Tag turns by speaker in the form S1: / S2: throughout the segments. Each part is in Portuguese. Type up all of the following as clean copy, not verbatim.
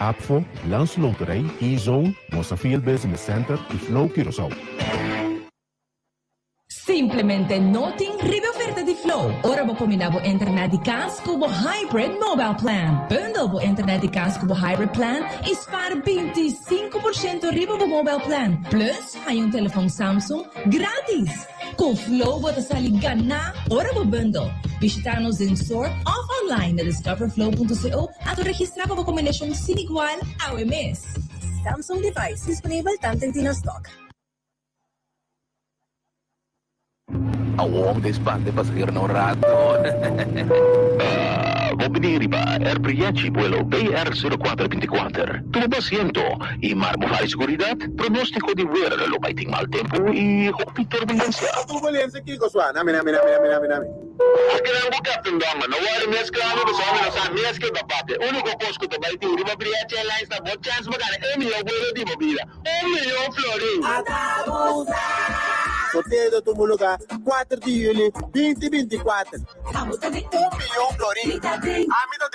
S1: APFO, Landsloterij, E-Zone, Mosafil Business Center e Flow Curaçao.
S2: Simplesmente nothing ribe oferta di Flow. Ora vou combinar o internet de Cas Cubo Hybrid Mobile Plan. Bundle o internet de Cas Cubo Hybrid Plan e spara 25% ribe o mobile plan. Plus, hay telefone Samsung grátis. Com Flow você sai ganhar ora o bundle. Visitar nos em store ou online na discoverflow.co ato registrar para a combinação sem igual ao mês.
S3: Samsung device disponível tanto em stock.
S4: Awong despande pasahero ng rato. Mobiliri ba, Airbriachi vuelo BR0424. Tumo asiento y marmofari seguridad, pronóstico de ver lo baiting mal tempo y hopi turbulencia.
S5: Turbulencia, Kiko Swan. Nami.
S4: Akin ang Captain Dama, nawari mes klaro ko sa amin sa mes ke bapate. Único posto de baiting di Airbriachi Airlines na bot chance magana emio vuelo di mobila. Emio Florin.
S5: Sorteio do Tumuluca, 4 de julho 2024.
S3: Vamos também.
S5: 1 milhão Florin. Amido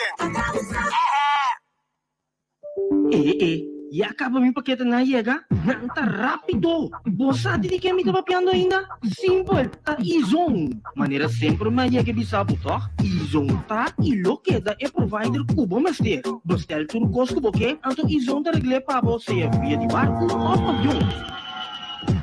S6: E acaba mi paquete na yega? Nanta rápido! Bossa di que me tava piando ainda? Simple, tá E-Zone. Maneira sempre mais yega bisabo, tá? E-Zone tá e lo queda é provider cubo mestre. Bestel tudo costo porque anto E-Zone tá regle para você via de barco ou avião.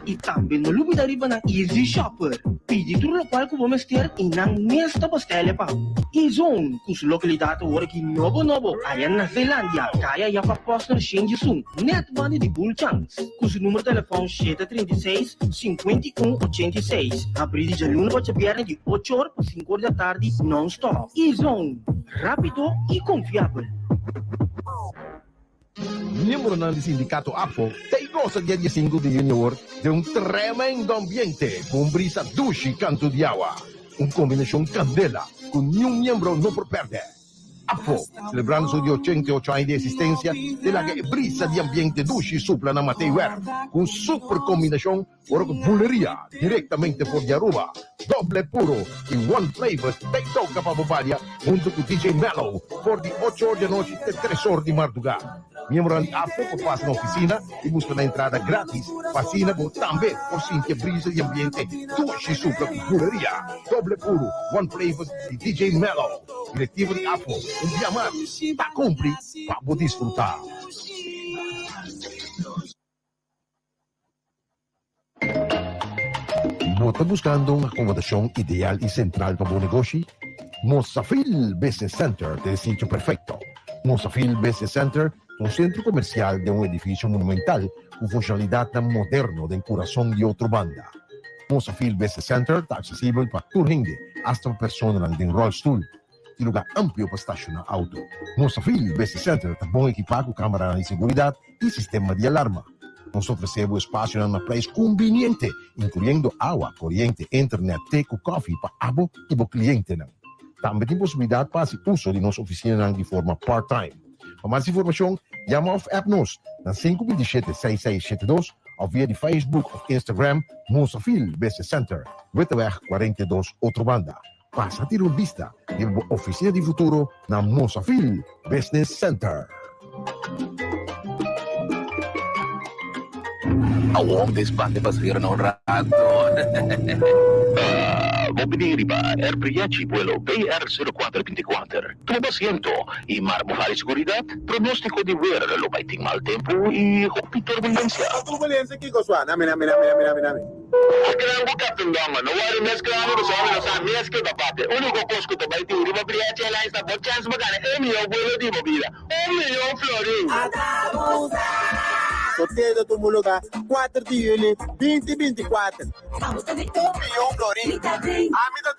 S6: E também não lubida riba na Easy Shopper. Pedi tudo o qual que vamos ter e não nesta postele pa. E-Zone, cuja localidade agora que novo, aí na Zelândia, kaya ya pa poster change sum. Net bande de Bull Chance. Cujo número de telefone 736-5186. Abrir de janeiro para viernes de 8 horas para 5 horas da tarde non-stop. E-Zone, rápido e confiável.
S1: Miembro del sindicato APFO, te goza dia 15 de junio de un tremendo ambiente con brisa dulce y canto de agua. Una combinación candela con ni un miembro no por perder. APFO, celebrando sus 88 años de existencia de la brisa de ambiente dulce y supla na Mateiwer, con super combinación ora con bulería directamente por Yaruba, doble puro y one flavor te toca para Bobalia junto con DJ Mellow por de 8 horas de noche y 3 horas de madrugada. Miembro del APFO passa na oficina e busca na entrada grátis. Fascina por também por sentir brisa de ambiente. Dulce supla com bulería, doble puro, one flavor de DJ Mellow. Diretivo de APFO, dia mais, tá cumpre, para desfrutar. ¿No está buscando una acomodación ideal y central para tu negocio? Mosafil Business Center te es sitio perfecto. Mosafil Business Center es un centro comercial de un edificio monumental con funcionalidad tan moderno del corazón de otra banda. Mosafil Business Center está accesible para tu gente, hasta personas en rollstool y lugar amplio para estacionar auto. Mosafil Business Center está bien equipado con cámara de seguridad y sistema de alarma. Nos ofrecemos espacio en una place conveniente, incluyendo agua, corriente, internet, té, coffee para abo y para cliente. También hay posibilidad para hacer uso de nuestra oficina de forma part-time. Para más información, llama of app-nos na 527-6672 of via de Facebook of Instagram Mosafil Business Center, Witteweg 42, outra banda. Passa a ter uma vista de oficina de futuro na Mosafil Business Center.
S4: Awong despande pasahero ng rato. Mobiliri ba, Airbriachi vuelo BR0424. Tumo asiento y marmofari seguridad, pronóstico de ver lo baiting mal tempo y hopi turbulencia.
S5: Turbulencia, Kiko Swan. Nami.
S4: Akin ang Captain Dama, nawari mes klaro ko sa amin sa mes ke bapate. Único posto de baiting di Airbriachi Airlines na bot chance magana emio vuelo di mobila. Emio Florin.
S5: Sorteio do Tumuluca, 4 de julho 2024.
S3: Vamos também.
S5: 1 milhão Florin. Amido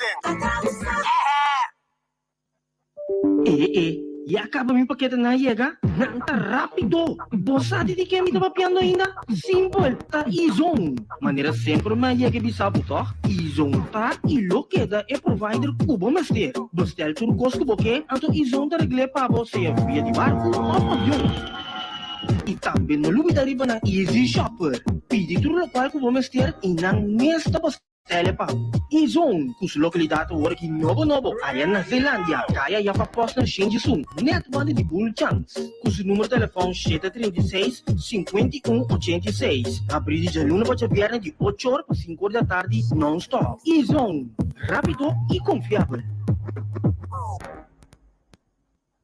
S6: E acaba mi paquete na yega? Nanta rápido! Bossa di que me tava piando ainda? Simple, tá E-Zone. Maneira sempre mais yega bisabo, tá? E-Zone tá e lo queda é provider cubo mestre. Bestel tudo costo porque anto E-Zone tá regle para você via de barco ou avião. E também não lubida riba na Easy Shopper. Pedi tudo o qual que vamos ter e não nesta Telepa, e-zone, kus lokalidad hoor ki nobo, ayan na Zeelandia, kaya ya pa post na Shinji Sung, net one di bull chance. Kus número telefone 736-5186, abrir de luna para viernes de 8 horas para 5 horas da tarde, non-stop. E-zone, rápido y confiable.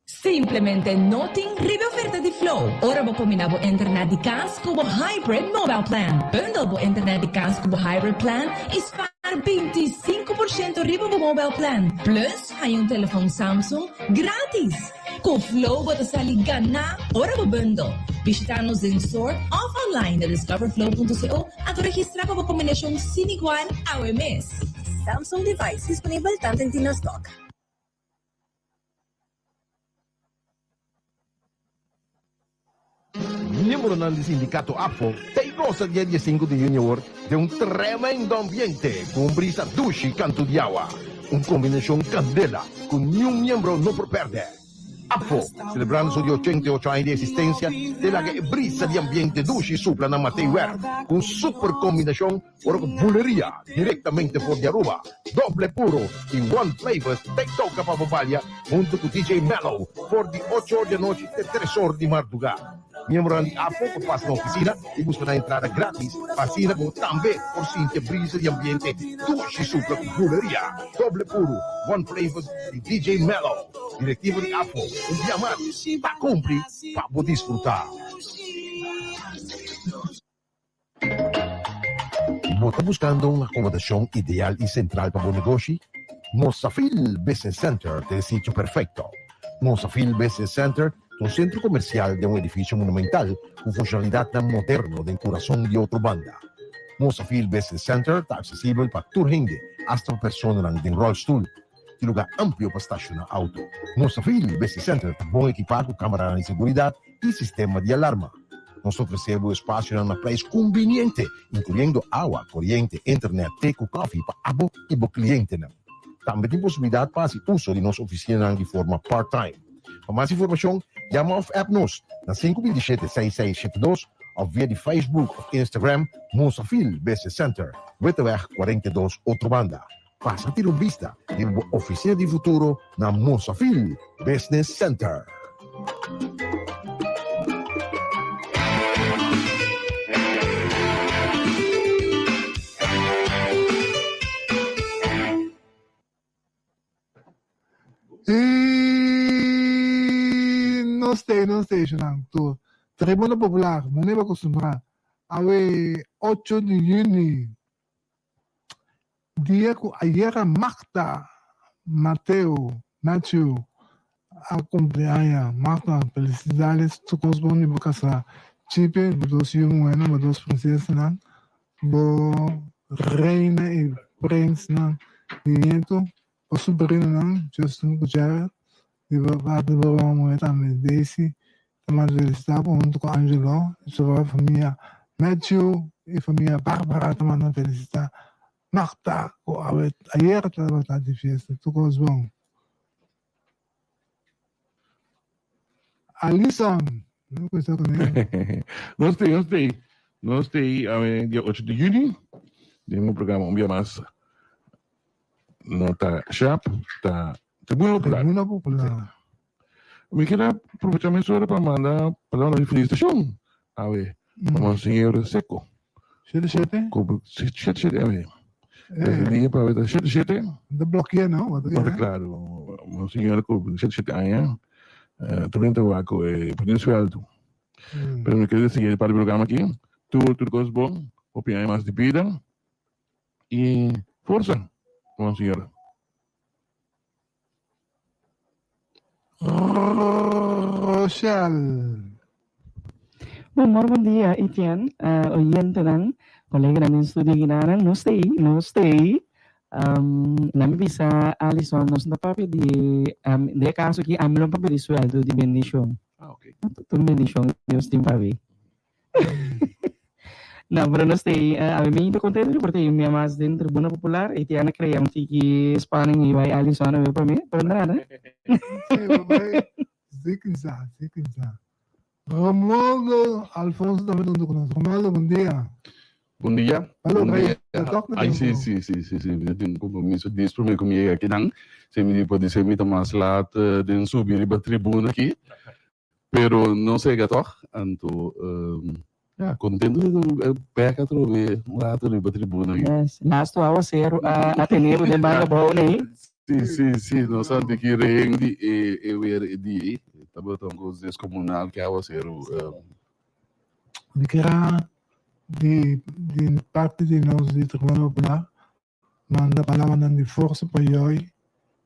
S2: Simplesmente noting ribe oferta di Flow. Ora bo combinavo internet di Cas Cubo Hybrid Mobile Plan. Bundle bo internet di Cas Cubo Hybrid Plan e spara 25% ribe bo mobile plan. Plus, hai un telefoon Samsung gratis. Con Flow bo te sali gana. Ora bo bundle. Visita-nos em store of online na discoverflow.co at registra pa bo kombinasyon siniguan ao mês.
S3: Samsung device disponível tanto em Tino Stock.
S1: Miembro del sindicato APO, te goza el 15 de junio de un tremendo ambiente con brisa dushi canto de agua. Una combinación candela con un miembro no por perder. APO, celebrando sus 88 años de existencia, de la que brisa de ambiente dushi supla na Mateiwer, con super combinación por bulería directamente por de Aruba, doble puro y one flavors te toca para Bobalia, junto con DJ Mellow, por de 8 horas de noche de 3 horas de madrugada. Miembro de APO que pasa na oficina e busca na entrada grátis, vacina como também por sentir brisa de ambiente, dushi supla com bulería, doble puro, one flavors e DJ Mellow. Directivo de APO, dia mais, para cumprir, para desfrutar. ¿Está buscando una acomodación ideal y central para su negocio? Mozafil Business Center es el sitio perfecto. Mozafil Business Center es un centro comercial de un edificio monumental con funcionalidad tan moderno de corazón de otra banda. Mozafil Business Center está accesible para todo gente, hasta personas en rollstool. De lugar amplio para estacionar auto. Mozafil Business Center está bem equipado com câmera de segurança e sistema de alarma. Nós oferecemos espaço em uma preço conveniente, incluindo água, corrente, internet, teco, café para abo e para cliente. Também tem possibilidade para fazer uso de nossa oficina de forma part-time. Para mais informação, chama ou app-nos na 527-6672 ou via de Facebook ou Instagram Mozafil Business Center, Wittenweg 42, outra banda. Passa a ter uma vista de uma oficina de futuro na Mozafil Business Center.
S7: E não sei, Junang. Tribuna Popular, não é para acostumar. Awe 8 de junho. Dia que ayer Magda, Matthew, a cumpleaños. Magda, felicidades. Tu corresponde a casa. Chipe, dos yunguenos, dos princesas, bo reina y príncipe, nieto, o sobrino, Justin Gutierrez, de parte de la mujer también, Daisy, también felicitar junto con Angelo, y su familia Matthew y familia Bárbara también felicitar. Magda, ayer estaba de fiesta, tu corresponde. Alison, não conheceu também.
S8: Gostei. Dia 8 de junho, tem um programa um dia mais. Não está sharp, está Tribuna Popular. Eu quero aproveitar a minha para mandar palavras de felicitação ao Monsenhor Seco.
S7: 7-7?
S8: 7-7, dia para ver 7-7.
S7: Não bloqueia, não?
S8: Claro, Monsenhor com 7-7 anos. Também estava com o Príncipe Alto. Mas eu quero dizer para o programa aqui, tudo coisa bom, opinião mais de vida e força, Monsenhor.
S7: Rochelle.
S9: Bom dia, Etienne. Oyente ng kolega namin studio ginaran, no stay. Nami bisa Alison, nos napapi di caso que amlo papi di sueldo di bendición.
S8: Okay.
S9: Tu bendición, Dios te papi. No, pero no stay. A mí me siento contento porque yo me amas de Tribuna Popular y tiene creíamos que Spanning iba a Alison a ver para mí, pero nada.
S7: Zikinza. Romualdo Alfonso também não conhece. Romualdo, bom dia.
S8: Bom dia.
S7: Hallo,
S8: Bom dia.
S7: Doc na
S8: Ai,
S7: tempo.
S8: sim. Eu tenho um compromisso disso para mim comigo aqui, não. Se me pode ser muito mais lá, de subir para a tribuna aqui. Pero não sei, gato. Então, contento de pegar lá para a tribuna aqui.
S9: Yes. Last 2 hours, Ateneo de Banga Bone.
S8: Sim. Nós estamos aqui reunindo e weer die. Estamos com os descomunal que é o ser
S7: De kira de parte de nós de Tribunal Popular, manda palavra de força para hoje,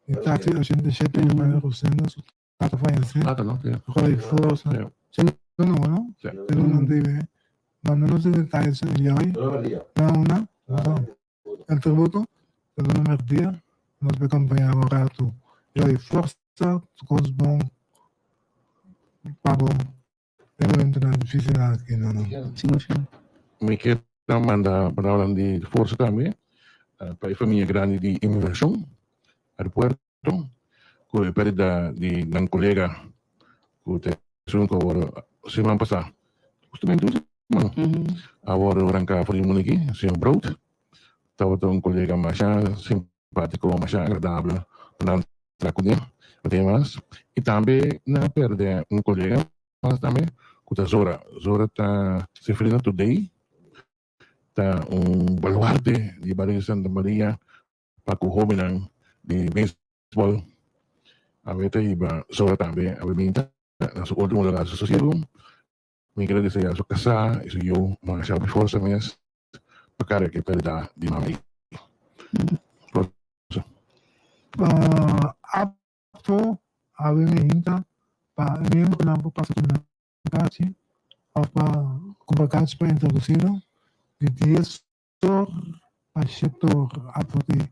S7: de táxi a gente deixa de maneira rusena, so tá fazendo assim,
S8: Ah, não.
S7: rola força, não, não deve, manda nos detalhes de hoje, não, el tributo, el número dia, nós vamos acompanhar o rato, hoje força, coisa bom, pago, é muito difícil aqui, não.
S9: Sim.
S8: Me quero mandar para de força também para a família grande de imigração, aeroporto, com a perda de um colega que tem agora semana passada. Justamente mano. Agora orang ka fui aqui, senhor Broad, estava um colega mais simpático, mais agradável, para entrar com ele, até mais. E também na perda colega, mas também com a Zora está se fazendo today. Está baluarte de Barrio Santa Maria para o jovem de beisebol. A ver, iba Zora também, a ver, na sua última lugar social. Me quero dizer a sua casa, isso eu, mas já força mesmo, para que perda de mamãe.
S7: Apto, a ver, me hinta, para mesmo que não passa por na casa, ou para comprar para introduzido. De dias só a setor apode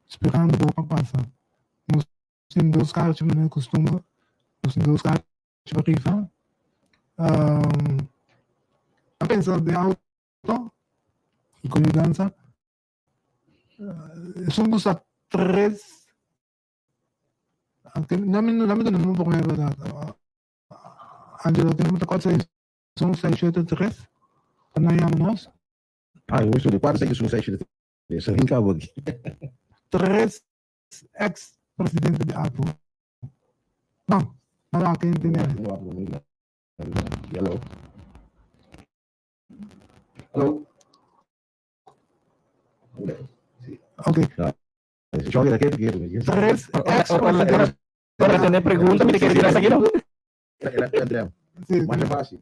S7: esperando para passar. Nos tem 2 carros que não costuma, nos tem 2 carros para rifa. A pensar de auto e com dança, somos a 3. Não me problema da Angelo temos 4 são 683. Nós.
S1: Eu estou de 4, 6, 7, 3. Rincava aqui.
S7: 3 ex-presidente de Apple. Não há quem entender.
S1: Hello.
S7: Ok.
S1: Joga daqui.
S7: 3 ex-presidente.
S9: Para tener preguntas, me quieres tirar aquí, ¿no?
S1: Mais fácil.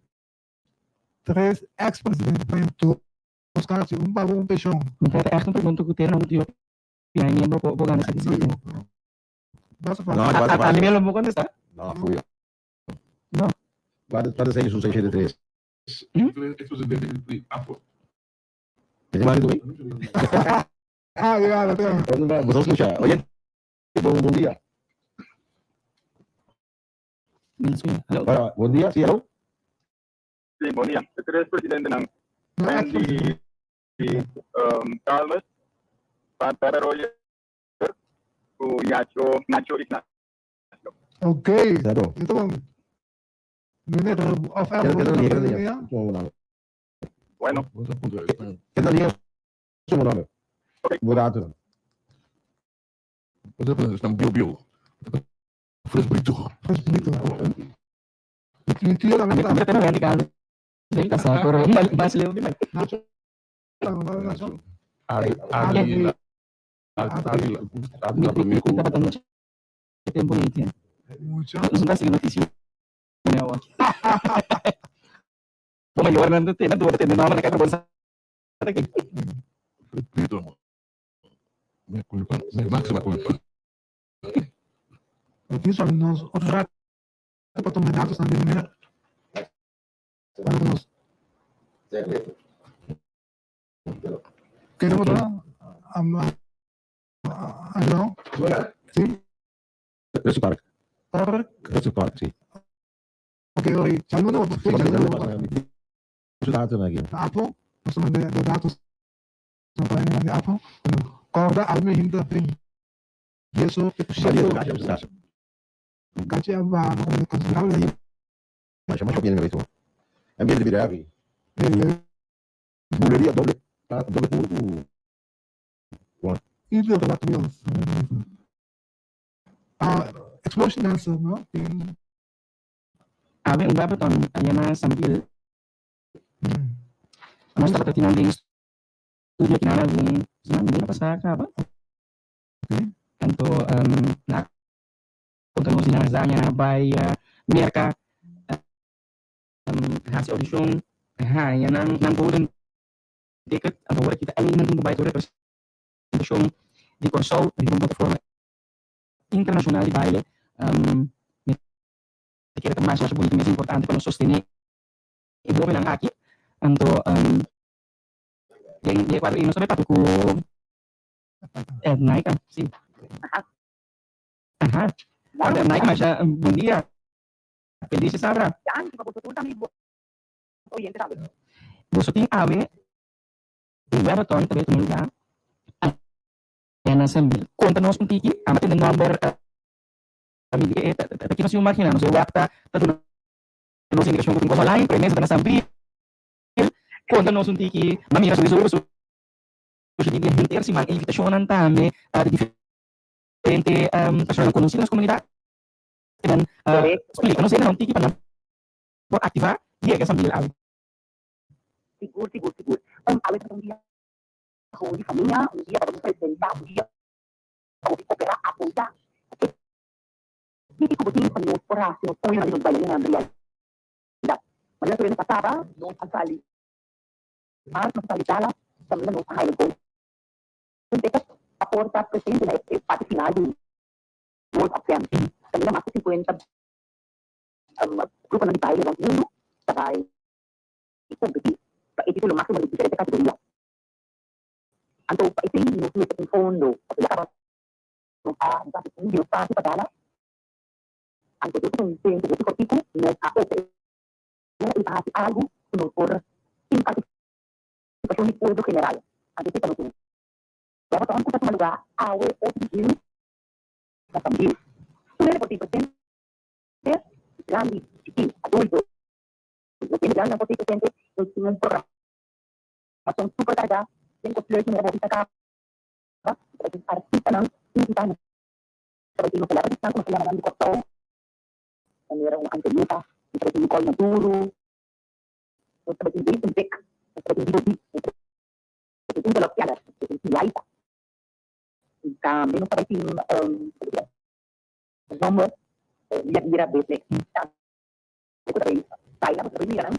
S7: 3 ex-presidentes para os caras, para peixão.
S9: Então, é uma pergunta que eu tenho, não eu pianha, vou ganhar essa decisão.
S7: Basta falar.
S9: A mim não vou contestar?
S1: Não, fui eu.
S9: Não.
S1: Para 6, 6, 3. Tem mais do bem?
S7: Obrigado.
S1: Vamos escuchar. Oye, bom dia. Bom dia, sim, hello?
S4: Sim, bom dia. Eu sou o presidente de Carlos, para Roger, o Nacho Ignacio.
S7: Ok. Então, mineiro
S4: Bueno.
S1: ¿Qué tal día? Su nombre. Burato.
S8: Estão bio. Fresbrito.
S7: Mentira,
S9: A minha tem uma casa. Tem casa, pero mas leu de mais. Tempo ini. Sudah sih notícia. O maior não tem, não tem nada na cara bolsa.
S8: Fresbrito. Minha culpa, minha máxima culpa.
S7: Aqui só nós outro rato para tomar dados também, né? Vamos. Queremos lá não? Sim.
S1: Esse parque. Esse parque, sim.
S7: Ok, oi. Saludo no
S1: Dato aqui.
S7: Apple, nós estamos de dados de Apple. Corda alme hinda tem. Isso que Gaci apa considerable
S1: Mas bien, ambiente de Bulería doble turbo.
S7: Either of the wheels. Explosion answer, no?
S9: Abe un babaton ayana sambil amos dapat tinanding studio kinala yung hindi na pasaka ba? Kanto na punta mo sinazanya by merka hasil audition yan ang golden ticket ang wala kita alinan ng babae to representasyon di Consol di plataforma internacional di baile kira mas sa politik mas importante para sostener ibu bilang aki untuk yang dia kuat ini sampai patuku naik kan sih naik masya bundia pedi sesara
S10: jangan kita butuh kami oh yang tidak
S9: busuting awe ibu ton tapi temen ya yang nasambil konten nos puntiki amatin the number aqui nós imaginamos o acta tanto nos indicação com online premessa na sambil quando nós tiki mamira sobre isso hoje dia inteiro se man invitação antame de diferente pessoas conhecidas comunidade dan explica não sei não tiki para por ativar dia que sambil awe
S10: seguro awe satu dia di família um dia para apresentar um dia para cooperar apoiar hindi ko buti pa yung operasyon o yung nalimutan ng realidad. Manila tuloy na pasaba, noon ang sali. Mas masalidala, sa mga noon sa highway ko. Hindi ka aporta presente na pati sinali. World of them. Sa mga mas 50 grupo ng tayo ng mundo, sabay ikumpiti, paititulo maksimum ng diferente kategorya. Anto paitin, nusulit ang fondo, at ilakabat ang dapat hindi pa si padala, ang tututong yung tututiko na AOP na ipahati algo sunod por partisipasyon ni Pueblo General. Ang tututong ito. Dapat ang kutas maluga, awe o tigil sa sambil. Sunod po 40%, grandi, chikin, adulto. Pinagyan ng 40% yung sinong program. Masong super taga, yung coslers ng nabobita ka, artista ng pinagyan. Sabay tinupala, artista ng masalaman ng likot tao. Merong Angelita, seperti Nicole Maduro, seperti Vic, seperti Dodi, seperti Galopciana, seperti Laita. Meron seperti nomor yang basic. Itu dari saya seperti ini kan.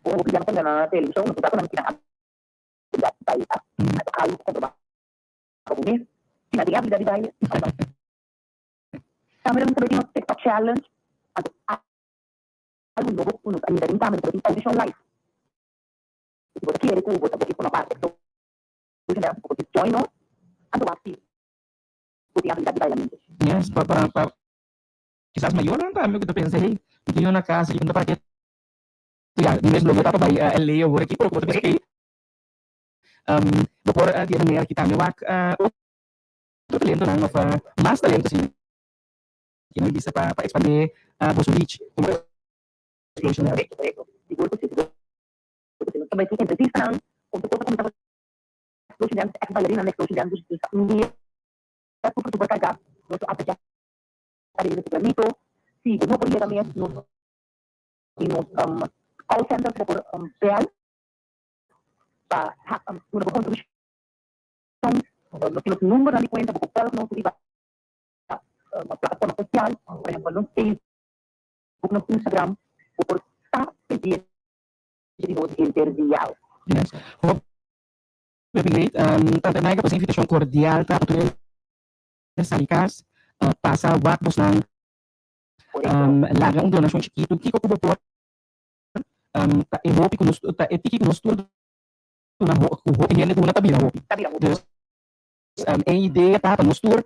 S10: Oh, yang kan na television, kita kan kita tidak saya atau kalau kita coba. Kemudian kita tidak bisa dibayar. Kami seperti TikTok challenge atau algo nuevo uno kami dari kami seperti audition live. Buat kiri ku buat bagi puna parte so. Bisa dapat seperti join no atau aktif. Buat yang tidak dibayar.
S9: Yes, para quizás mayor ang kami kita pensa hey, hindi yun na kasi yung dapat ya, dimes logo tapa by Leo por aquí por que por dia na kita may wak outro talento na mas talento sim. Que não bisa para expandir Bosso Beach como explosion area.
S10: Siguro também tem entrevista untuk komunitas explosion yang bailarina na explosion yang hindi super carga nosso apoio dari itu si no podía también nos call center por real para una contribución los números de cuenta por todos nos iba plataforma social, por ejemplo, no Facebook, no Instagram, o por pedir interdial.
S9: Yes. Hope great. Tante Maiga, pues invitación cordial para poder salikas pasa wakbos ng lagang donasyon chiquito. Kiko ko po ihopi ko gusto etiki ko gusto na hopi niya na tabi na hopi. Ideia tá para nos tour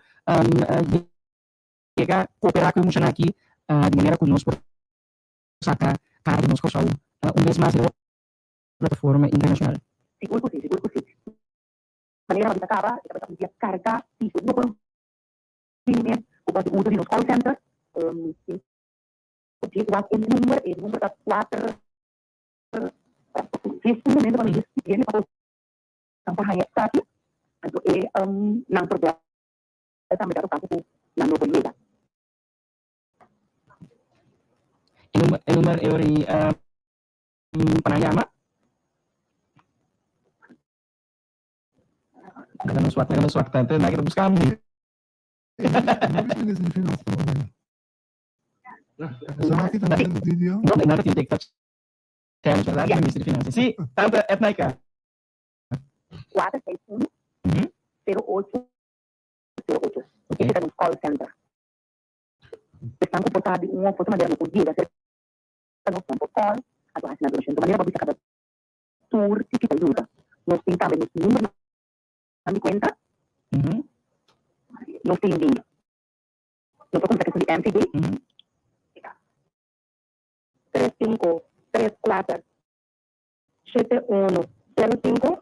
S9: chega cooperar com o Mushanaki de maneira conosco sacar cara de nosso show mês mais de plataforma internacional.
S10: Seguro que sim. Maneira de acaba, kita bisa carga di grupo ini ubat udah di call center jadi waktu nomor 4 Neste momento, quando ele para ang pahayag sa atin, ano ng problema sa mga kaso po ng Nuevo León.
S9: Inuman eri panayama. Ganun swat tanto na kita buscamos.
S7: Sa akin ang video.
S9: No, nada que TikTok. Challenge para la Ministra de Finanzas. Sí, tanto etnica.
S10: 461 0808.
S9: Okay.
S10: Ito ang call center. Estão comportados de uma forma maneira no dia, ser no tempo call, atau hasil donation, de maneira bisa kada tour si kita ajuda. Nos tem também esse número na conta. Nos tem link. Nos tem contato com MTD. 3534 7105.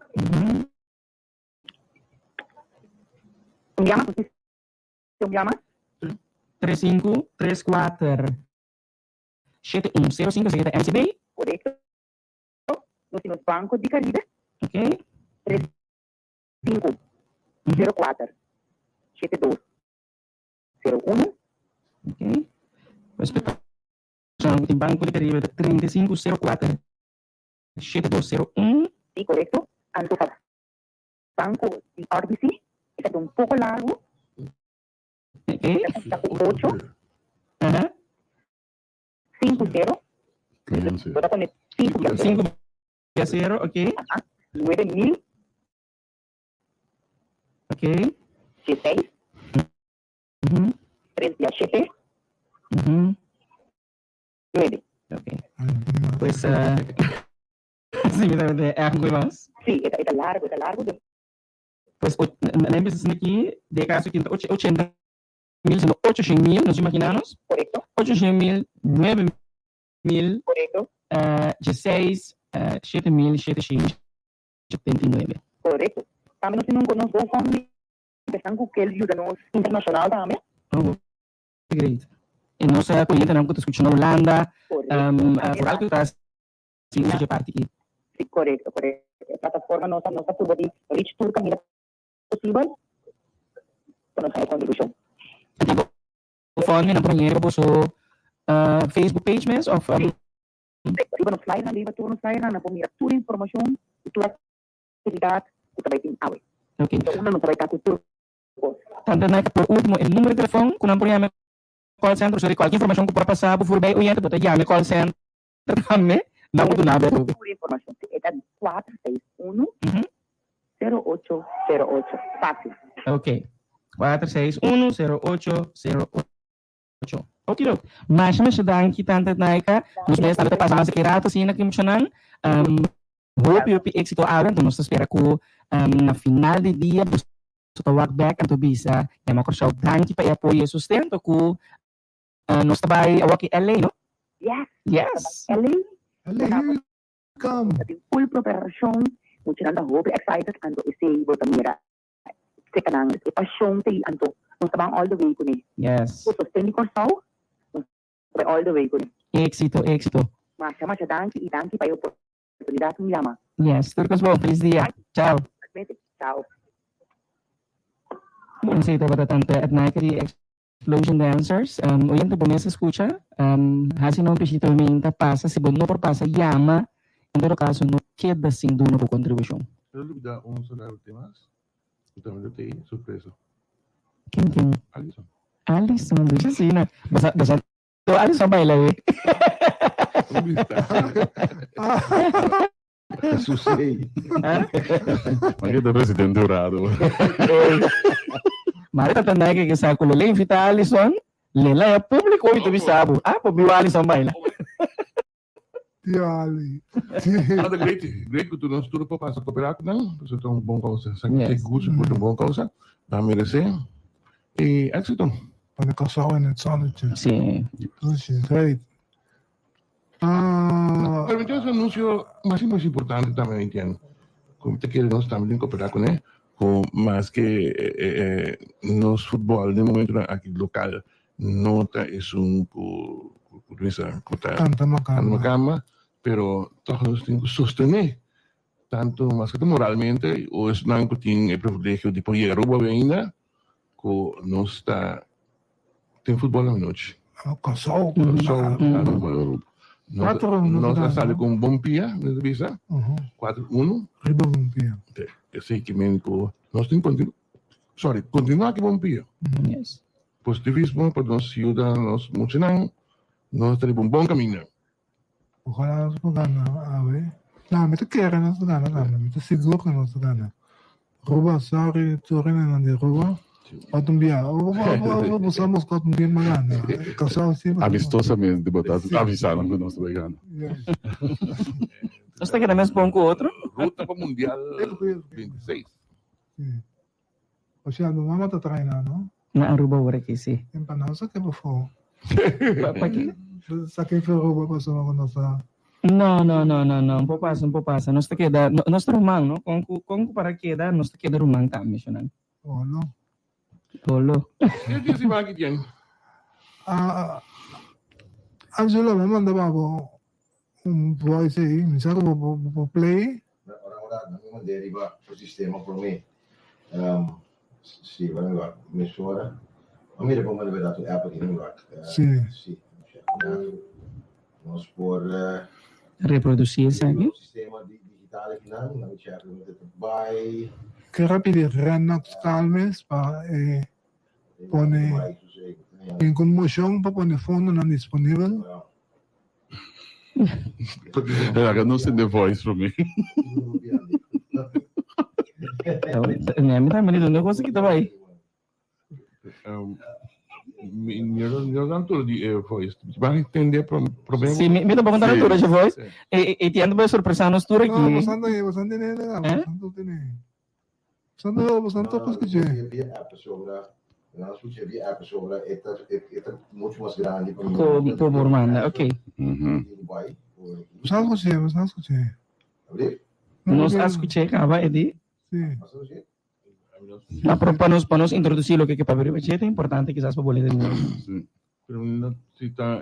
S10: Llama.
S9: 3534 7105 seria MCB.
S10: Correto. Nós temos Banco de Caribe.
S9: Ok.
S10: 3504 7201.
S9: Ok. Respeito tem Banco de Caribe 3504 7201.
S10: Sí, correcto. Antofagasta. Banco de RBC. Ese es un poco largo.
S9: Ok.
S10: 8 50. Voy a poner
S9: 5 0, ok.
S10: 9000.
S9: Ok.
S10: 16. 37. 9.
S9: Ok. Pues, sí, algo más.
S10: Sí, es largo.
S9: Pues, lembra-se aqui, de caso que 80 mil, 800 mil, nos imaginamos.
S10: Correcto.
S9: 800 mil, 9 mil,
S10: Correcto.
S9: 16, 7 mil, 779.
S10: Correcto. Também nós temos um GoFundMe, estão com aquele ajuda internacional também.
S9: Oh, great. E nossa cliente não está escutando na Holanda, por algo que está sim, seja parte aqui.
S10: Sim, correto. A plataforma nossa tudo de reach tour caminho possível. Para nossa contribuição.
S9: GoFundMe na primeira você Facebook page mesmo of
S10: Iba no flyer na liba no flyer na pumira toda informação e toda atividade que também tem awe.
S9: Ok.
S10: Então não vai estar com tudo.
S9: Tanto na por último o número de telefone que não podemos call center sobre qualquer informação que para passar por bem o ente pode chamar call center também não do nada.
S10: Toda informação é 461 0808. Fácil.
S9: Ok. 4610808. Ok, look. Mas danki tanto naika, nos meses tanto passa mais que rato assim na kimchonan. Hope eu êxito agora, então nós espera que na final de dia você walk back and to bisa. Ya mako show danki pa apoio sustento que nós trabalha aqui LA, no? Yes.
S10: LA.
S7: Here you come.
S10: Full preparação, muito nada hope excited ando esse botamira. Sekanang passion tay anto. Nós tabang all the way ko ni.
S9: Yes.
S10: So sustento ko all the way ko ni.
S9: Éxito.
S10: Masya danki pa yung oportunidad ng llama.
S9: Yes, turcos bom, feliz dia. Ciao.
S10: Ciao.
S9: Bom, sei tava tanto at night the explosion dancers. Oyente po mesa escucha. Hasi não precisa minta passa se bom não por passa llama. Em todo caso não queda sem duna por contribuição.
S8: Eu lhe dar salário temas. Então eu tenho surpresa.
S9: Quem?
S8: Alison.
S9: Deixa assim, né? Basta Alison baila, eh.
S1: Assustei.
S8: Maganda presidente Dourado.
S9: Mari tatanda que sa ko le invita Alison, lela é público ito bisabo. Po biwa Alison baila.
S7: Tia Ali.
S8: Great que tu não estuda para passar cooperar com não. Você tem bom causa. Sabe que curso por bom causa. Dá merecer. E éxito.
S7: Para casal en el solitude.
S9: Sim.
S7: She's great.
S8: Pero me esse anúncio mais importante também, entendo. Como te queremos também cooperar com ele, com mais que nos futebol de momento aqui local nota é com
S7: Canta
S8: cama, pero todos nós temos que sustentar tanto más que moralmente, o es un que tiene el privilegio de poder Aruba ainda, que no está en fútbol a la noche.
S7: Casou.
S8: Aruba. Nós sale com um bom pia, na visa, 4-1.
S7: Riba bom pia.
S8: Eu sei que nós temos que continuar com bom pia.
S9: Yes.
S8: Positivismo para nós cidadãos muito nós temos um bom caminho.
S7: Ojalá nos gana, a ver. No, me te quiere, nos gana, me te seguro que nos gana. Ruba, sorry, Torino de Ruba. Catumbia, usamos Catumbia magana. Casal sim.
S11: Amistosamente, avisaram que nós estamos ganhando.
S9: Nós está querendo mesmo com o outro?
S8: Ruta para o Mundial 26.
S7: Sim. O sea, não vamos a treinar, não?
S9: Na Aruba agora aqui, sim.
S7: Empanado, sa que por favor.
S9: Para quê?
S7: Sa que foi Ruba passou com nossa.
S9: Não, passa. Nós está queda, nós está rumang, não? Com para queda, nós está queda rumang também, senão.
S7: Olo.
S8: Eu disse mais que tem.
S7: Angelo, me manda babo voice aí, me sabe o play.
S1: Ora, non mi deriva il sistema per me. Sì, va, mezz'ora. Ma mi ricordo di aver dato app di New York. Sì. Nós por
S9: reproduzir isso aqui.
S1: Sistema digitale finanza, non c'è per buy.
S7: Che rapidi Renox calmes para pone en conmoción para poner fondo não disponível.
S11: I don't send the voice from me.
S9: Me tá me dando negócio que tá aí.
S8: Eu não estou de voice. Vai entender o problema.
S9: Sim, me dá para contar a altura de voz. E te ando bem surpresa nos tour aqui.
S7: Bastante nele, bastante coisa que
S1: via app sobre, não escutei via app sobre, é muito mais grande para mim.
S9: Como Romanda, ok.
S7: Não escutei.
S9: Nós escutei, acaba de.
S7: Sim.
S9: Para nos introduzir o que é para ver é importante quizás para boleto de novo.
S8: Pero se está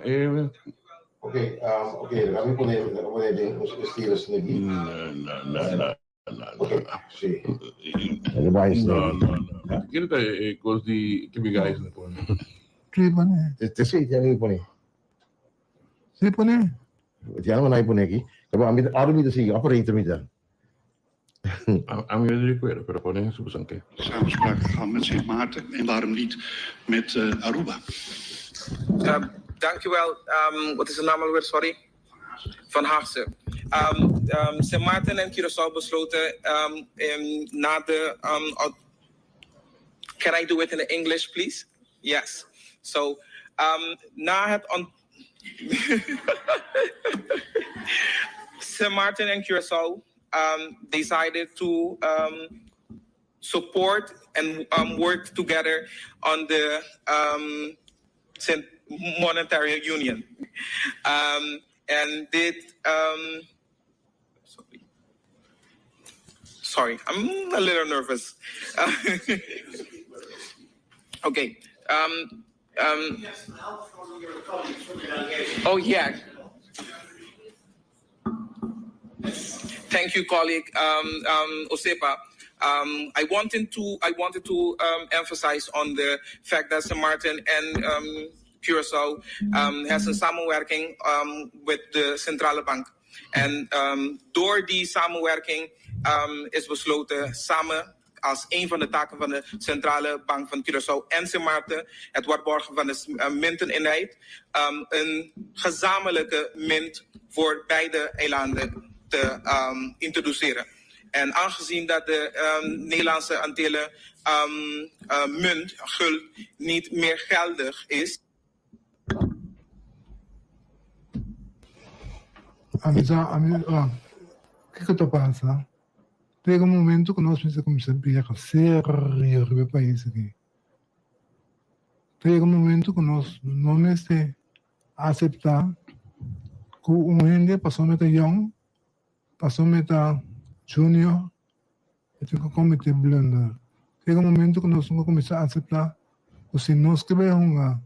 S1: Ok, kami poner os estilos aqui.
S8: Não.
S1: Ok, sim.
S8: Não. Quero ter coisas que me gais na porra.
S7: Que pone?
S1: Sim, já me pone.
S7: Sim, pone.
S1: Já não pone aqui. Kalau ambil aru mi sim, operator mi dan.
S8: A mí me recuerdo, pero ponen su personaje.
S12: Samenspraak gegaan met Sint Maarten en waarom niet met Aruba?
S13: Dankjewel. Wat is de naam alweer? Sorry. Van Haagse. Sint Maarten en Curaçao besloten na de... can I do it in English, please? Yes. So, na het... Sint Maarten en Curaçao decided to support and work together on the monetary union. And did sorry, I'm a little nervous. Okay. Oh yeah. Thank you, colleague Osepa. I wanted to emphasize on the fact that St. Maarten and Curaçao has een samenwerking with de Centrale Bank. En door die samenwerking is besloten samen als een van de taken van de Centrale Bank van Curaçao en St. Maarten, het waarborgen van de munteneenheid, een gezamenlijke munt voor beide eilanden te introduceren. En aangezien dat de Nederlandse Antillen munt, guld, niet meer geldig is.
S7: O que está passando? Chega momento que nós precisamos saber sério o país aqui. Chega momento que nós não necessitamos aceitar que um índio passou a young, passou a junior, e tem que cometer blunder. Chega momento que nós vamos começar a aceitar que se nós queremos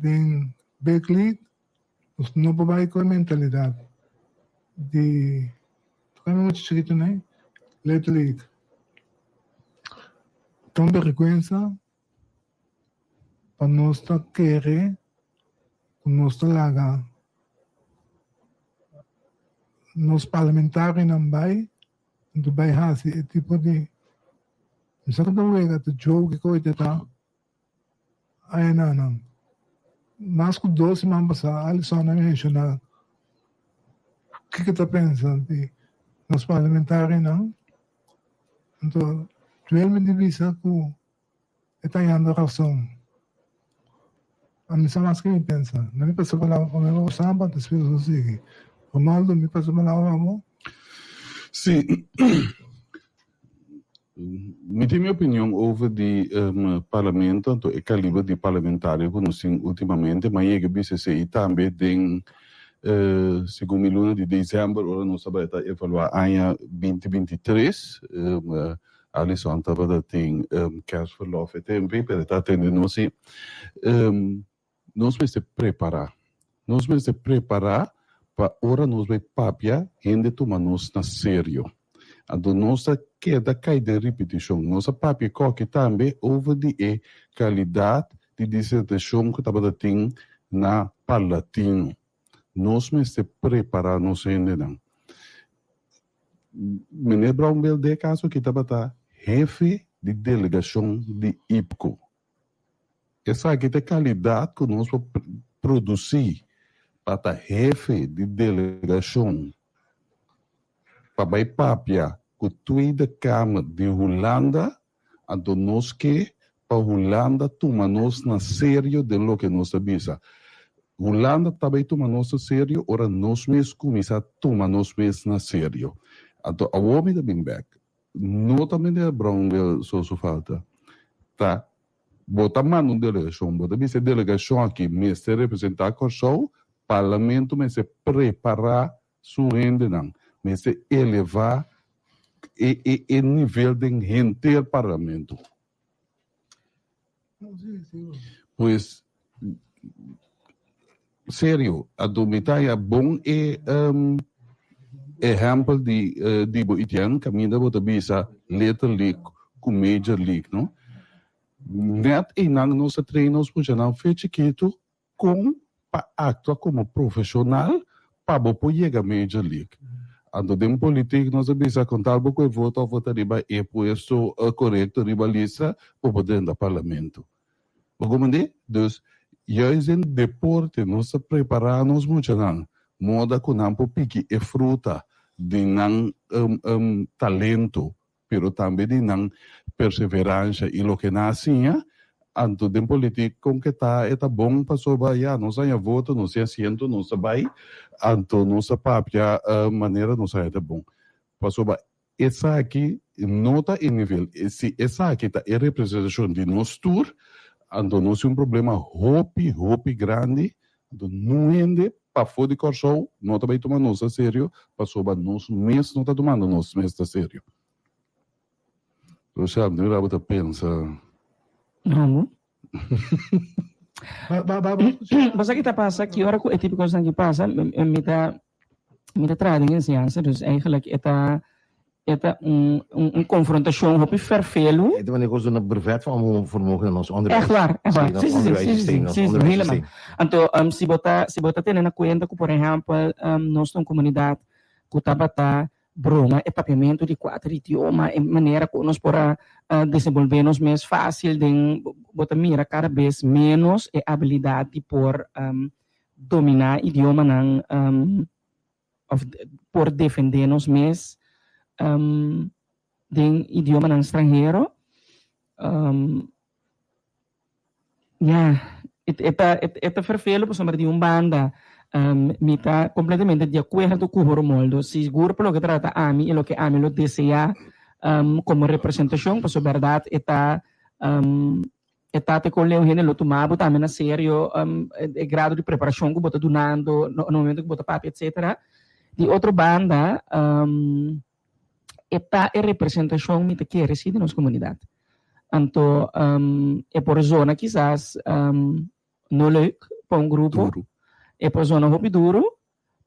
S7: em Big League, nós não podemos com a mentalidade de Kami mo chichirito na letterlijk. Tom vergüenza para nuestra querer, nuestra laga, nos parlamentarios en Bay, en Dubai hasi, e tipo de, misalkan na wega to joke ko itata, ay na, mas ko 12 members sa Alison na mencionar, que kita pensa de nos parlamentarios não, então duel me divisa ko está yando razão. A mim só mais que me pensa, não me passa para lá, o meu samba das pessoas assim. Ronaldo, me passa para lá, amor.
S11: Sim. Me tem minha opinião over de parlamento, então é calibre de parlamentário que nós temos ultimamente, mas é que BCCI também tem segundo luna de dezembro, ora nós estamos a evaluar ano 2023, Alison estava tem kerstverlof e tempo, para estar tendo nós vamos se preparar, para ora nós vamos papia, ainda tomar-nos na sério. Então, nossa queda cai de repetição. Nossa papia que também houve de qualidade de dissertação que estava tendo na Palatino. Nós vamos se preparar, nós ainda não. Menino Brownbell, de caso que estava jefe de delegação de IPCO. Essa aqui é qualidade que nós vamos produzir para jefe de delegação para a papia que tu da Câmara de Holanda, então nós que para Holanda toma nós na sério de lo que nós sabemos. Holanda também toma nós na sério, ora nós mesmos começar a tomar nós mesmos na sério. Então, a homem da Bimback, não também é Brown só falta, tá? Bota mano delegação, bota a delegação aqui, me se representar a Corsol, parlamento, me se preparar sua renda, me se elevar e nível de render parlamento. Pois, sério, a domitar é bom exemplo de Dibo Itian, caminho da bisa Little League com Major League, não? Net e na nossa treinos funcionam feito com para actuar como profissional para poder chegar a Major League. Então, em política, nós sabemos contar pouco voto riba e puesto correto riba lista para poder dar parlamento. Como dizer, dus juist in deporte nós preparamos muito não, moda com nampo pique e fruta de não talento, pero também de não perseverança e lo que nascia. Anto de política com que tá bom para sobrar, não sai a voto, não sei assento, não sabe, anto não sabe a maneira não sai bom. Para sobrar, essa aqui nota em nível, se essa aqui tá a representação de nós tour, anto nós um problema hopi grande, anto não ende para fora de Corsol, não tá bem tomando nós a sério, para sobrar nós mesmos não tá tomando nós mesmos a sério. Eu sabe, não dá pensa.
S9: Não. Basta kita pasa, que hora é tipo coisa que passa, me trazem em ciência, dus eigenlijk esta confrontação op vervelo.
S1: Het is een cosa een brevet van ons vermogen in ons onderwijs.
S9: Echt waar. Sim, helemaal. Então, se botar tendo na conta que, por exemplo, nós temos comunidade que tá broma e papiamento de 4 idiomas, de maneira que nós podemos desenvolver-nos mais fácil, de botar mira cada vez menos a habilidade por dominar o idioma, por defender-nos mais de idioma estrangeiro. Esta vervelo, por exemplo, de banda, me está completamente de acuerdo con o molde. Seguro por lo que trata a mí y lo que a mí lo desea como representación, pues verdad está te con Leo Gene lo tomaba también a serio el grado de preparación que bota donando no momento que bota papi, etc. De outra banda está a representação me te quer reside nas comunidade. Então é por zona quizás não leuk para grupo. É por zona hobby duro,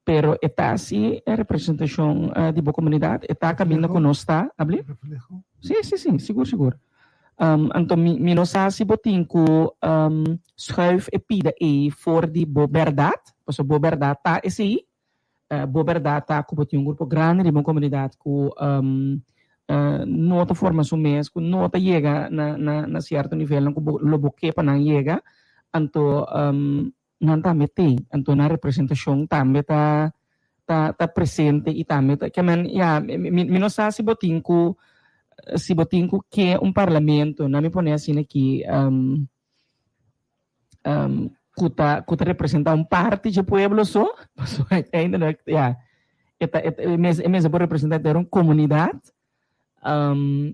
S9: pero está assim a representação de boa comunidade, está caminhando conosco, habli? Sim, seguro. Então, mi não sabe se botin que schuif e pida voor die verdade, porque a verdade está assim, boa verdade está com um grupo grande de boa comunidade que nota formação mês, que nota chega na certo nível, não que lo boquepa não chega, então não também tem, então na representação também está presente e também que mi não sabe se botin que parlamento, não me põe assim aqui, que representa parte do povo só, ainda não é mesmo por representar uma comunidade,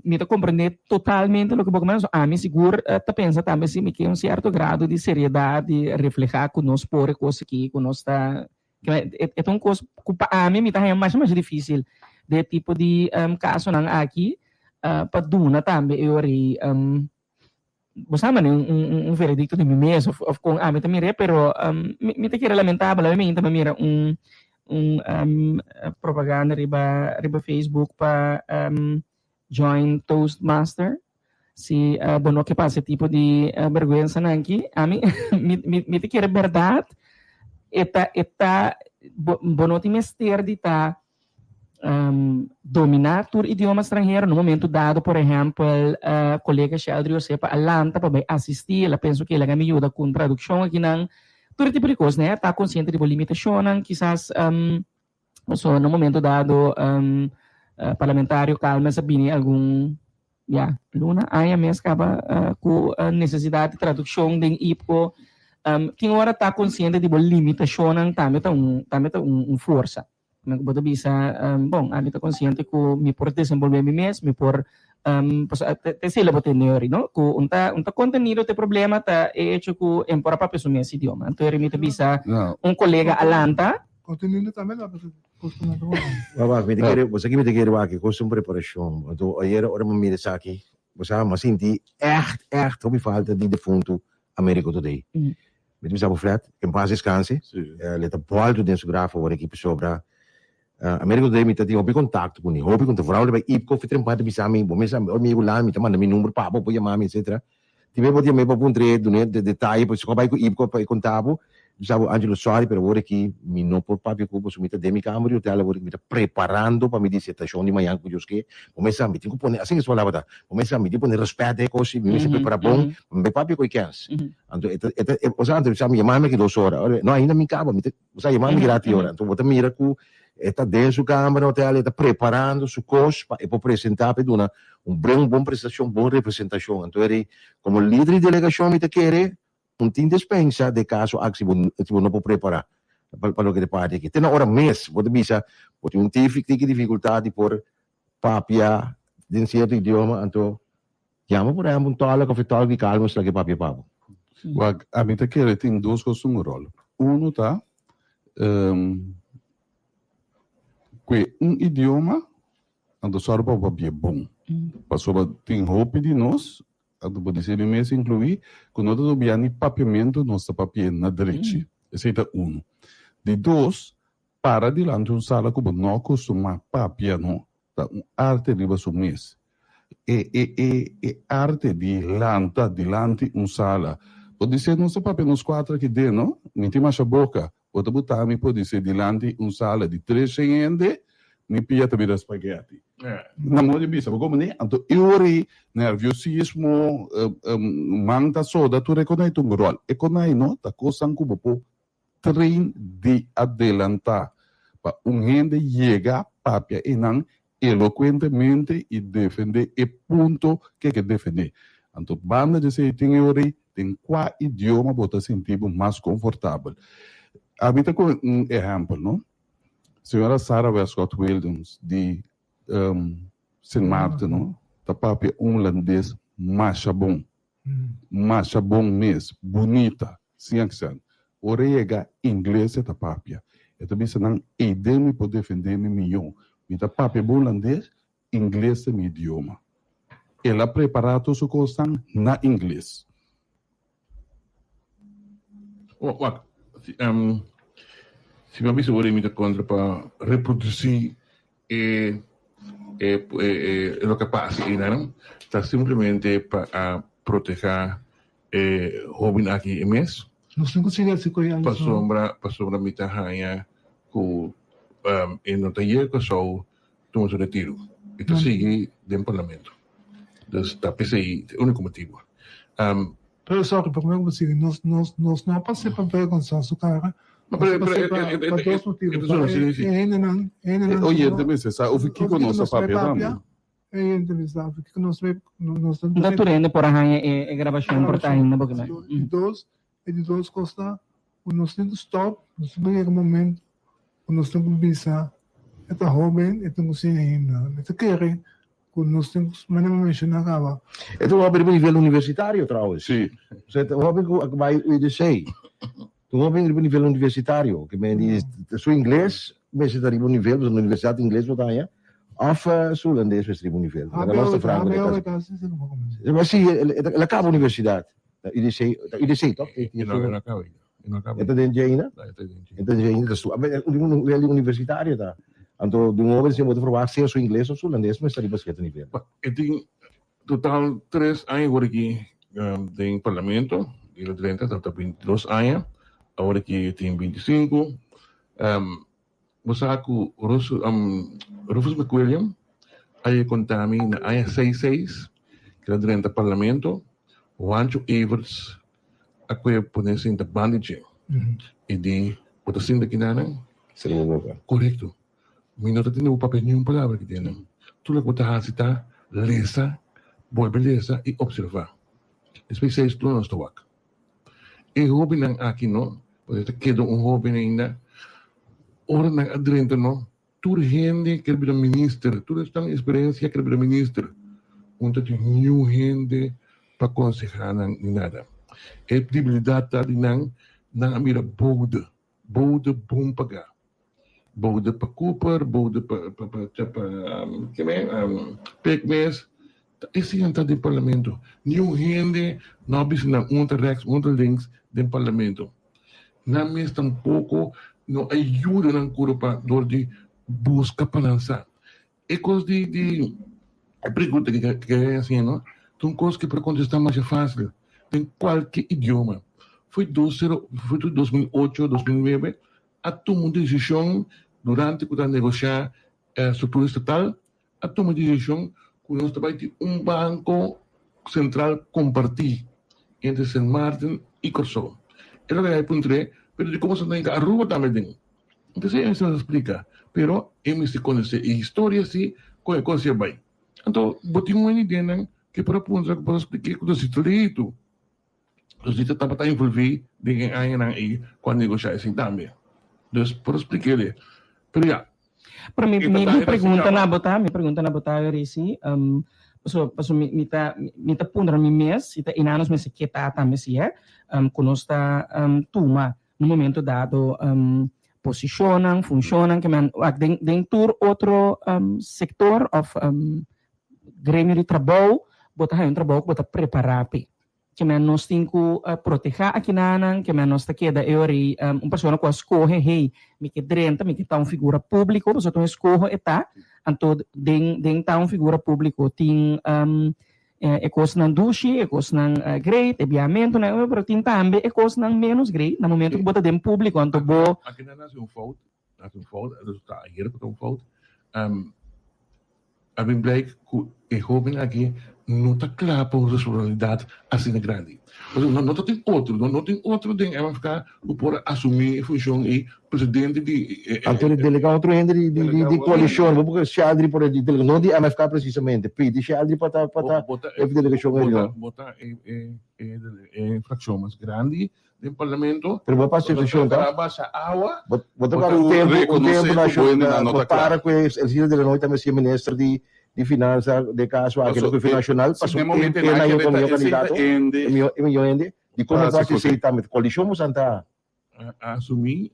S9: me está compreender totalmente o que eu começo a me seguro, tá pensa também se me que certo grado de seriedade, refletir com nós por coisa que nós está, é uma coisa que a mim me está mais difícil de tipo de caso não aqui, para duna também eu você sabe veredicto de mim mesmo com me também pero me te quero lamentável me também mira propaganda riba Facebook para join Toastmaster se bono que passa tipo de vergonha aqui a mim me te quero verdade eta bono te mester de tá dominar o idioma estrangeiro no momento dado, por exemplo, colega Sheldry Josepa Alanta para assistir, ela penso que ela me ajuda com tradução aqui não, todo tipo de coisa, né? Tá consciente de limitação, quizás no momento dado parlamentário calma sabine algum Luna aí mesmo acaba com necessidade de tradução de IPCO, quem ora tá consciente de limitação também tá força. Bota bisa bom a mim tá consciente que me por desenvolver me mesmo me por te sila bote neori no que unta contenido te problema tá hecho que em por para pessoa mesmo idioma então ele me bisa colega Alanta
S7: contenido também lá
S1: você que me te quer aqui com uma preparação então ayer ora me mira aqui você mas senti echt op falta de defunto America Today met me flat em paz descanse leta volto dentro grafo ora aqui sobra Amerika Today mi tati hobi contato con hobi con vrouw bij IPCO fitrem parte bisami bo mesa mi gulan mi tamanda mi numero pa bo ya mami etc. Ti vevo di me po puntre de detalhe po sco vai con IPCO pa contavo diciamo Angelo sorry per ora che mi non por papio cubo su mita de mi camera hotel lavoro mi sta preparando pa mi dissertazione di mayan con che bo mesa mi tinco pone assim que só lava bo mesa mi tipo ne respeto così mi si prepara bom me papio coi cans anto o sa anto mi mama che 2 ore no ainda mi cabo mi sai mama grati ora anto bota mira cu está dentro sua câmara, hotel está preparando sua coisa para apresentar para uma boa prestação, boa representação. Então, como líder de delegação, me quer time dispensa de caso que não pode preparar para o que parte aqui. Tem na hora mesmo, pode bisa, pode dificuldade por papia de certo idioma, então, chama por exemplo tala que fala de calma, se que papia papo.
S11: A mim quer tem 2 coisas no rolo. Um tá que idioma ando só para papia bom. Passou tem roupa de nós, ando pode ser mesmo incluir que nós do biani papiamento nossa papia na direita. Esse é um. De 2, para dilante sala que não costuma papia não, tá arte de baixo mês. Arte de lanta dilante sala. Pode ser nossa papia nos 4 aqui dentro, não? Me tem mais a boca. Outra botami pode ser dilante sala de 3 gente, me pia também da spaghetti. Na moda bisa, como né? Então eu nervosismo, manta soda, tu reconhece um rol. E conai não, tá coisando como po trein de adelantar para gente chegar papia e não eloquentemente e defender e ponto que defender. Então banda de se tem tem qual idioma bota sentir mais confortável. Habita com exemplo, não? Senhora Sarah Westcott Williams de St. Martin, não? Da papia holandês macha bom mesmo, bonita, sem accent. Orega inglês da papia. Eu também se não me pode defender me melhor. Da papia holandês, inglês é meu idioma. Ela preparado su coisa na inglês.
S8: Se me avisa agora me contra para reproduzir lo que passa e não está simplesmente para proteger jovem aqui mesmo.
S7: Nós não conseguimos se conhecer.
S8: Para sombra mita hanya ku no tayer ko so tumo sa retiro. Ito sigue do parlamento. Dus dat is het único motivo.
S7: Pero sorry, porque eu consigo, nós não passei para vergonha sua cara. Para dois motivos.
S11: Oye, também você sabe, o que conosco papel não?
S9: Naturalmente por ahí é gravação por ahí na boca.
S7: De dois costa, nós temos stop, nós temos um momento, nós temos que pensar, esta jovem, esta música ainda, esta quer, nós temos que mencionar agora.
S1: Ito nga pa nível universitário, trouwens.
S11: Sim.
S1: So, ito nga pa bij UDC. Ito nga pa nível universitário. Que men die zo inglês, mensen daar nível, dus een universiteit inglês wat aan je. Of Sulandês met nível. Dat is de vraag. Maar zie je, la cabo universidade. UDC toch? Ito din Jaina? Ito din Jaina. Dus wel universitário daar. Então, de novo, eles têm que provar se é o inglês ou o holandês, mas seria basquete nível.
S8: Eu tenho total 3 anos agora aqui em parlamento, de 30 até 22 anos, agora aqui tenho 25. Você com Rufus McWilliam, aí contami na área 66, que é 30 parlamento, Juancho Evers, a que pode-se em bandage, e de botação daqui na correto. Minuto tem o papel nenhuma palavra que tem. Tudo que você está lesa, boa beleza e observar. Depois é isso não estou aqui. E jovem aqui não, porque queda jovem ainda. Ora na adrento não, tudo gente que é ministro, tudo está em experiência que é ministro. Então tem new gente para aconselhar nem nada. A credibilidade está de não mira bode bom pagar. Bode para Cooper, bode para Pekmes. Esse está do parlamento. Nenhum gente não bisa na rechts, links do parlamento. Na mes tampouco não ajuda na cura para dor de busca para lançar. É coisa de pergunta que é assim, não? Então, coisa que para contestar mais fácil. Em qualquer idioma. Foi 2008, 2009. A tomar decisão durante que negociar a estrutura estatal, a tomar decisão que nós vai ter banco central compartido entre San Martin e Corsol. É o que eu encontrei, mas de como se tem que arrumar também. Então, isso não explica. Pero, eu se conhecer a história, sim, com a coisa vai. Então, botei uma ideia que para explicar que você está direito. Você está envolvido com a negociação também. Dus por explicar-lhe. Pero ya.
S9: Pero me pergunta na botar resi, paso mita pundra mi mes, ita inanos me se quieta também se é, conosca tuma no momento dado posicionam, funcionam, que men dentro outro sector of grêmio de trabalho, botar um trabalho que botar preparar que nós temos que proteger aqui na que nós está queda uma pessoa que escolhe hey me que drenta me que tá figura pública pessoa que escolhe eta então den uma figura pública tem coisa na duche coisa na grade aviamento né mas tem também coisa na menos grade no momento que bota dem público então bo
S8: aqui na nação fout está aí para um fout a bem Blake que jovem aqui não está claro para a responsabilidade assim grande. Não tem outro tem ficar por assumir a função e presidente de
S1: Antônio delegar outro ente de coalição, porque Sheldry por delegar não de MFK precisamente, pede Sheldry para delegação melhor.
S8: Botar fração mais grande do parlamento.
S1: Pero para situação
S8: para baixa água.
S1: Botar o tempo nacional, botar com o Ciro de la Noite também ser ministro de finanças de caso aquilo que foi nacional passou na candidato e de como vai ser também coalição mas anta
S8: assumir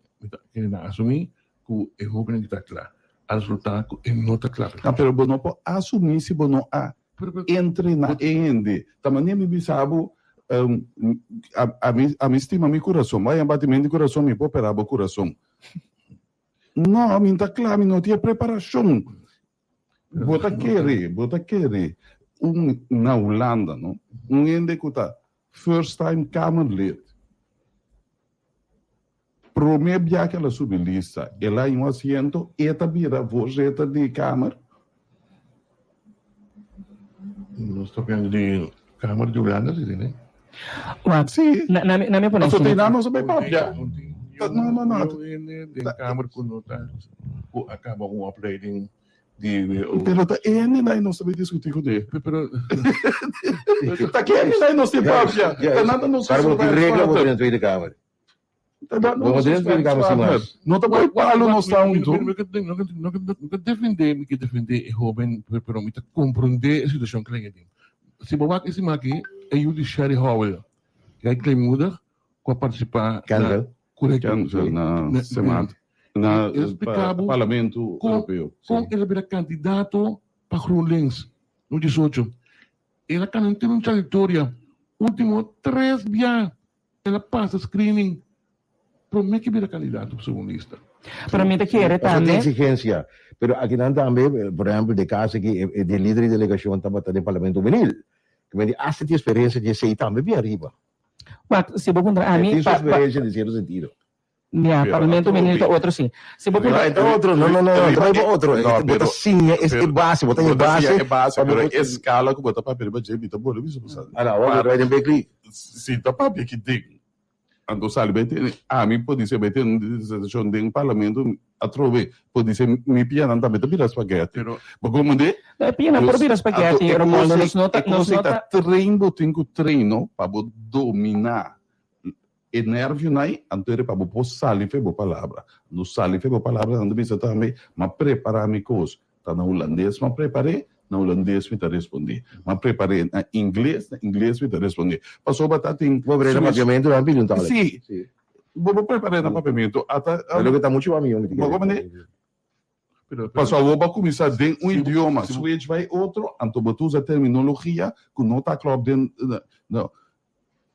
S8: que o jovem que está claro o resultado não está claro
S11: não pero não pode assumir se não entre na ende também me bisabo a mim estima meu coração vai batimento de coração me pode operar o coração Não, me está claro, não tinha preparação. Bota querer, na Holanda, não? Ende que está first time Kamerlid. Promete aquela sublista, ela em um assento, eta vira vozeta de Câmara.
S8: Nós estamos falando de Câmara de Holanda, né?
S11: Sim.
S9: Na minha opinião.
S11: Só tem nada, não sabe papia. Não.
S8: De Câmara quando acaba um upgrading de...
S11: Pero tá ele não sabe discutir com ele. Tá que ele não se papia. Tá nada não se
S1: sabe. Cara, regra vou dentro de Câmara. Vamos dentro de Câmara, sim.
S11: Não tá bom, Paulo não está um
S8: Nunca defender é jovem, pero me compreender a situação que ele tem. Se boa que esse aqui é o de Sherry Howell, que aí que muda com participar
S11: na semana na Parlamento Europeu.
S8: Com ele era candidato para GroenLinks no 18. Ela can ter uma trajetória último 3 dias. Ela passa screening. Promete que vira candidato segundo lista.
S9: Para mim te quiere também.
S1: Exigência. Pero aqui também, por exemplo, de caso que de líder de delegação estava no Parlamento Juvenil. Que me há essa experiência de ser também bem arriba.
S9: Mas se vou contra a mim,
S1: tem experiência de certo sentido.
S9: Parlamento Juvenil é outro sim. Se vou contra
S1: outro, não, outro. Bota sim, é base, bota base.
S11: É base, mas escala que bota papel para gente, tá bom, isso você.
S1: Ah, não, vai tem bem
S11: sim, tá papel que tem. Ando sabe bem, a mim pode ser bem uma situação de parlamento a trove, pode ser me piano também tá virar espaguete. Mas como de?
S9: Piano por virar espaguete, Romualdo nos nota
S11: treino para dominar e nervio nai antere para bo sali fe bo palavra. No sali fe bo palavra ando bisa também, mas preparar me coisa. Tá na holandês, mas preparei. Na holandês me tá responder. Mas preparei na inglês me tá responder. Passou batata em...
S1: Vou abrir o papiamento na bilhão, tá?
S11: Sim. Vou preparar no papiamento.
S1: Olha que tá muito amigo.
S11: Passou a começar de um idioma. Switch vai outro. Então, usa terminologia que não tá claro dentro...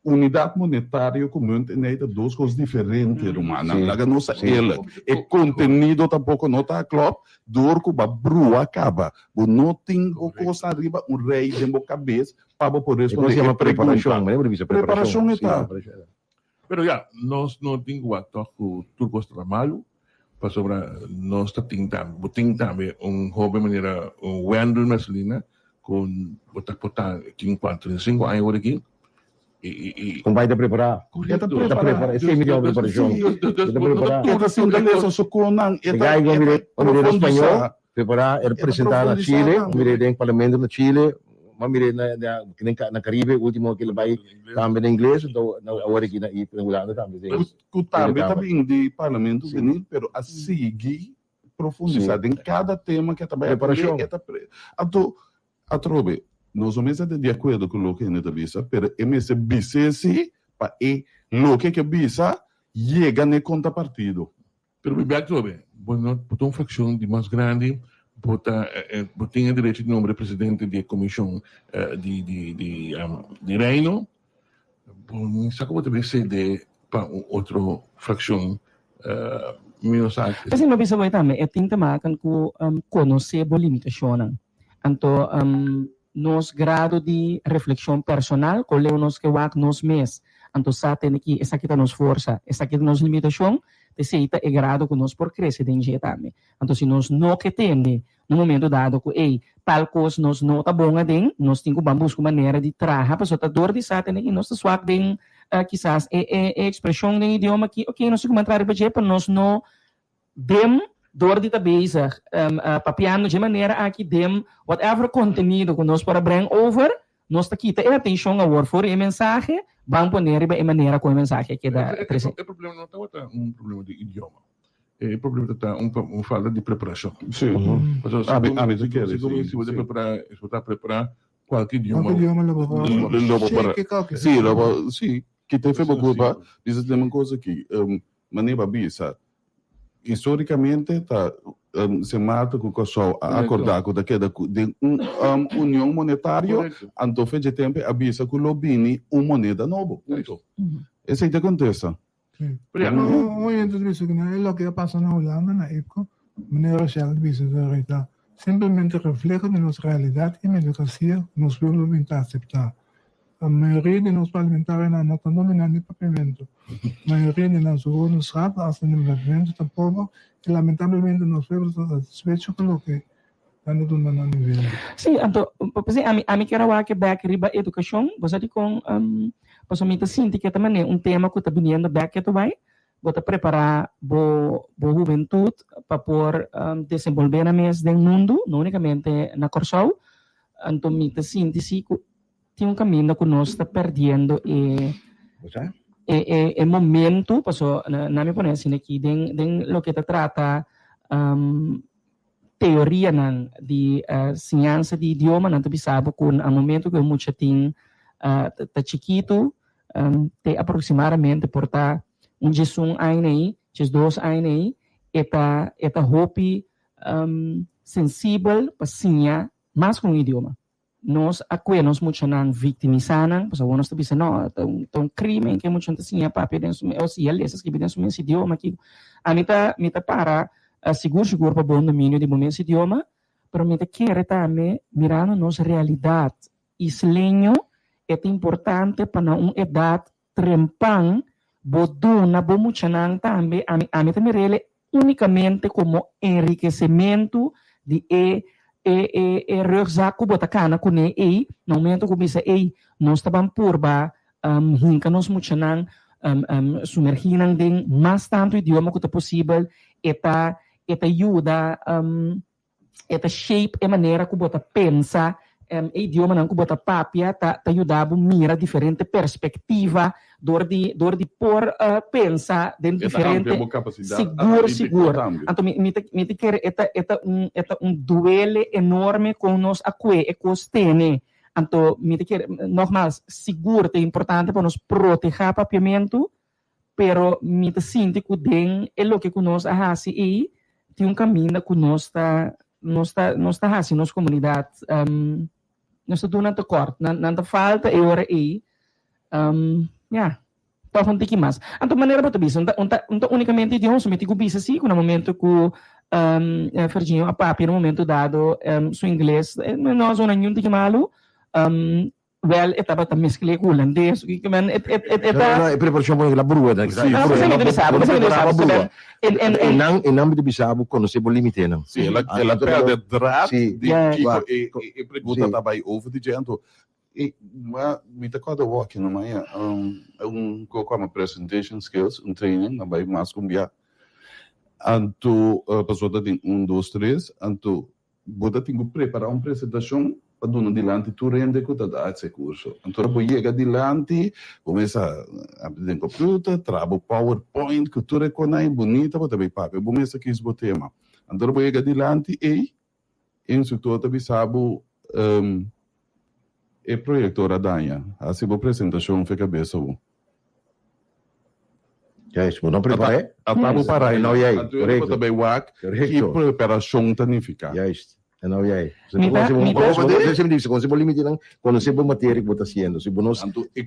S11: Unidade monetária comum tem duas coisas diferentes, Romana. Laga nossa ela. E contenido tampouco não está claro. Dor que a brua acaba. Não tem coisa arriba, rei de boa cabeça para poder responder.
S1: Isso é uma preparação, né?
S11: Preparação está.
S8: Pero já, nós não temos o ator com turcos trabalho, para sobre nós temos também jovem maneira, Wendel Marcelina, com botar 35 anos aqui.
S1: Como vai te preparar?
S11: Está preparado.
S1: Esse é melhor preparação.
S11: Está preparado. Está simbolizando o conan.
S1: Está aí o espanhol, preparar, representar na Chile, o parlamento na Chile, na Caribe, o último que ele vai também em inglês, então agora aqui na Holanda também.
S11: Também de parlamento juvenil, pero a seguir profundizar em cada tema que também
S1: preparação.
S11: A trobe. Nós vamos estar de acordo com o que a gente visa, mas esse BCC, para o que a visa, chega no contrapartido.
S8: Pero me back to bem, botar uma fração de mais grande, botar tem direito de nome presidente da comissão de Reino, sabe como também ceder para outra fração menos alta.
S9: Kasi não bisa também, é tem que makan ko conhecer a limitação. Então, nos grado de reflexão personal, com nos que wak nos mes, então sa tem que essa kita nos força, essa kita nos limitação, te seita é grado que nos por crescer de jeito também. Então se nos não que tem no momento dado que tal coisa nos não tá bom adem, nós temos que buscar maneira de trabalhar para a dor de sa tem que nós swak den quizás expressão de idioma que ok nós como entrar para nós não dem door dit te bezig, papiano de maneira aqui dem whatever contenido que nós para bring over, nós tá aqui a atenção a word for a mensagem, vamos poner a maneira com a mensagem que dá presente.
S8: O problema não está problema de idioma, o problema está falta de preparação.
S11: Sim.
S8: Se você preparar qualquer idioma,
S11: sim, que tem feito culpa, isso tem uma coisa que maneira bisa. Historicamente tá se mata com o pessoal a acordar com daquela de união monetária então fez de tempo avisa que o lobini moneda novo esse é que acontece
S7: Oyente de vice que lo que pasa en Holanda, na IPCO, meneer Rochelle, vice-secretario, simplemente refleja de nuestra realidad y mediocracia nos vuelve a aceptar. La mayoría de los parlamentarios no están dominando el papamento. La mayoría de los gobiernos hacen el movimiento tampoco y lamentablemente nos vemos satisfechos con lo que están dominando a nivel.
S9: Sí, então, a mim quero que back riba educação, você tem com posso me sentir que também um tema que está vindo back que tu vai, bota preparar bo juventude para por desenvolver a mês do mundo, não unicamente na Corsol, então me sentir se tem um caminho que nós está perdendo e momento, passo na minha ponência aqui, den lo que está trata teoria de ciência de idioma, não te sabe com o momento que o mucho tem tá chiquito, tem aproximadamente portar Jesus ano aí, Jesus 2 ano aí, eta hopi sensível para sinha mais com o idioma. Nós acuemos muito não victimizando, porque nós estamos dizendo, não, é crime que muito não sinha papi dentro, ou se ele escreve dentro do mesmo idioma aqui. A mim tá para seguro para bom domínio de momento idioma, mas me quer também mirando nossa realidade. Islenho é importante para uma idade trempang, boduna, bomuchanang também, a mim também ele unicamente como enriquecimento de rugzak bota kana kune no momento que bisa nós estavam purba hinka nos muchanang sumerginang ding mas tanto idioma que possível eta ajuda eta shape e maneira que bota pensa idioma não que bota papia ta ajudava mira diferente perspectiva door die por pensa den diferente seguro então me te quer eta duele enorme com nos acque e costene então me te quer nogmaals seguro é importante para nos proteger papiamento pero me te sinto que den é lo que nós ahasi e tem caminho que nós está hasi nos comunidade nós está dando corte não falta e hora e para onde que mais? Então maneira para bisa, não unicamente idioma, somente que bisa sim, no momento que Ferginho a papi no momento dado seu inglês, nós não nenhum de que malo, well etapa também mesclei com holandês, que man
S1: é preparação para a brua, né?
S9: Você me sabe,
S1: em âmbito bisabo conhece o limite não.
S11: Sim, ela perde draad de que pergunta também over de gente. Me recordo walking na manhã como presentation skills training na vai mais cumbia anto pessoa tem 1, 2, 3 anto bota tem que preparar uma apresentação para dono dilante tu rende que tá esse curso anto depois chega dilante começa a aprender computer trabo PowerPoint que tu reconhece bonita para também papo começa que esse tema anto depois chega dilante instrutor também sabe e proiector adanha, assim a apresentação fica bem só.
S1: Já isso, não preparei?
S11: Atabo para
S1: não é aí,
S11: correto. Também WAC, que preparação tanifica.
S1: Já isso, não é aí. Você me diz, quando você limite não, quando você vai matéria que você está fazendo, se você
S11: não. É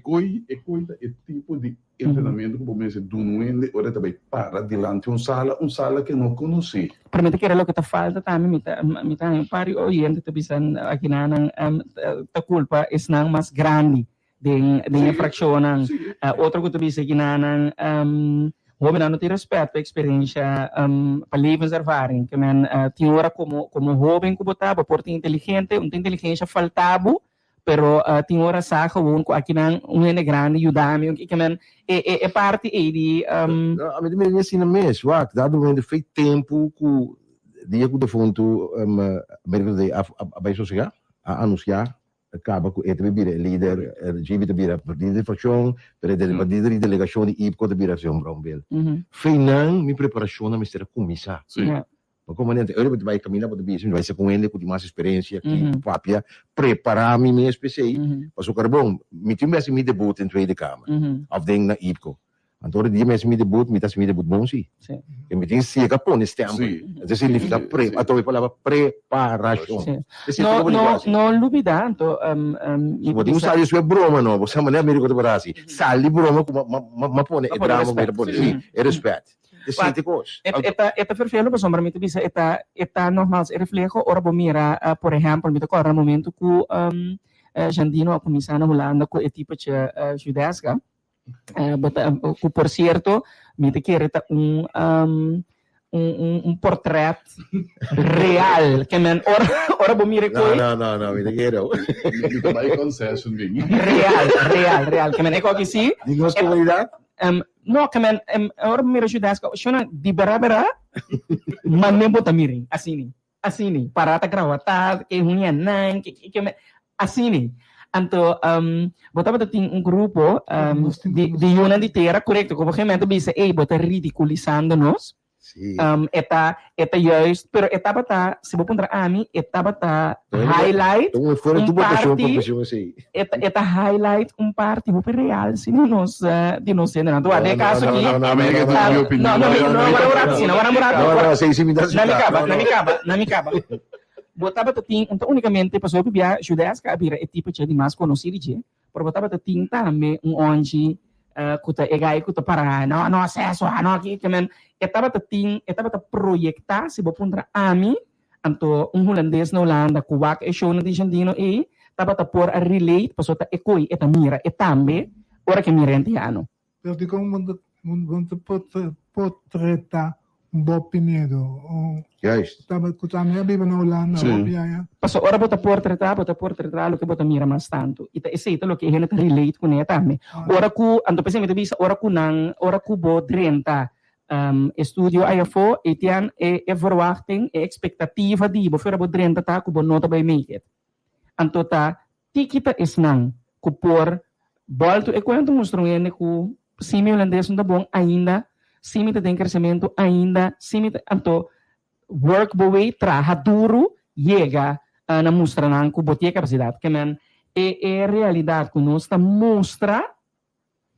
S11: tipo de treinamento que você do nuende, ora também para dilante sala que não conhece.
S9: Permite que era lo que te falta também, me tá pari oyente te bisan aqui na ta culpa es nang mas grande de infração outro que te bisa aqui na homem não tem respeito a experiência para levenservaring que man tinha hora como jovem que botava por ter inteligente inteligência faltava pero tinha hora saca aqui na grande ajudar-me que man é parte de
S1: a mim me ensina mesmo dado um feito tempo que dia que o fundo vai chegar a anunciar acaba com ele bira líder GB bira partido de facção para partido de delegação de IPCO de bira ação Brownbill feinan minha preparação na mistério comissar mas como nem eu vai caminhar para o bicho vai ser com ele com mais experiência que papia preparar minha espécie mas o carbão me tive esse meu debut em tweede kamer of ding na IPCO Antore dia mes mi debut bom si.
S9: Sì.
S1: E mi tin siega pone stampo. Eso significa a tu palabra preparación.
S9: Sì. No lubida tanto
S1: Pode usar isso é broma não, você maneira América do Brasil. Sali broma ma pone e drama me pone sim, e respeito. Decide coisa.
S9: Eta vervelo pa sombra mito bisa eta nogmaals reflejo ora bomira por exemplo mito ko momento ku Jandino a comisana Holanda ku tipo judaica ku por cierto mito quereta un portrait real que men ora bomira ko
S1: no mito quero
S11: Vai concession bem.
S9: real que men eko aqui si
S1: digamos comunidade
S9: no que men ora bomira judaica shona di berabera manem bota miring asini parata gravata que ruim nan que asini anto botava tem grupo de una de terra correto como realmente bisa bota ridiculizando-nos eta juist pero eta bata se vou contra ami eta bata highlight eta highlight parte vou real se nos de nos sendo não de caso aqui não me acaba botava tem então unicamente pessoa que via judaica abira tipo de mais conhecido por botava tem também onde kuta egai kuta para no acesso no aqui que men etaba proyectar se vou contra ami anto holandês na Holanda kuwak show na Jandino taba por a relate pessoa ta ekoi eta mira etambe ora que mira antiano
S7: eu digo mundo potreta bom Pinedo taba kutami abiba na Holanda
S9: paso ora bota por tratar lo que bota mira mais tanto ita esse lo que ele relate com ele também ora ku anto pensei me bisa ora ku bo 30 estudio IFO etian verwachting expectativa di bo fora bo 30 ta ku bo nota by make it anto ta tikita is nang ku por bolto e quanto mostrando ku simi holandês não bom ainda simi tem crescimento ainda simi anto work boi traha duro chega na mostra na ku botia capacidade que men realidade que nós mostra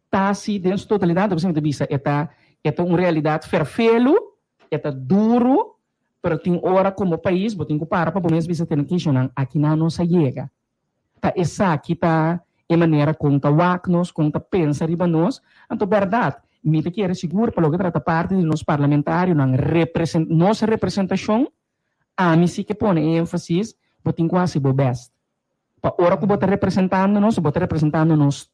S9: tá se dentro da totalidade você me bisa eta uma realidade ferfelo eta duro pero tem hora como país botin ku para bonés bisa ter que chonan aqui na nossa chega tá essa aqui tá e maneira com ta waknos com ta pensa riba nós anto verdade me te quero seguro pelo que trata parte de nos parlamentários nossa representação a mim sim que põe ênfase botin quase bo best pa ora que bota representando nos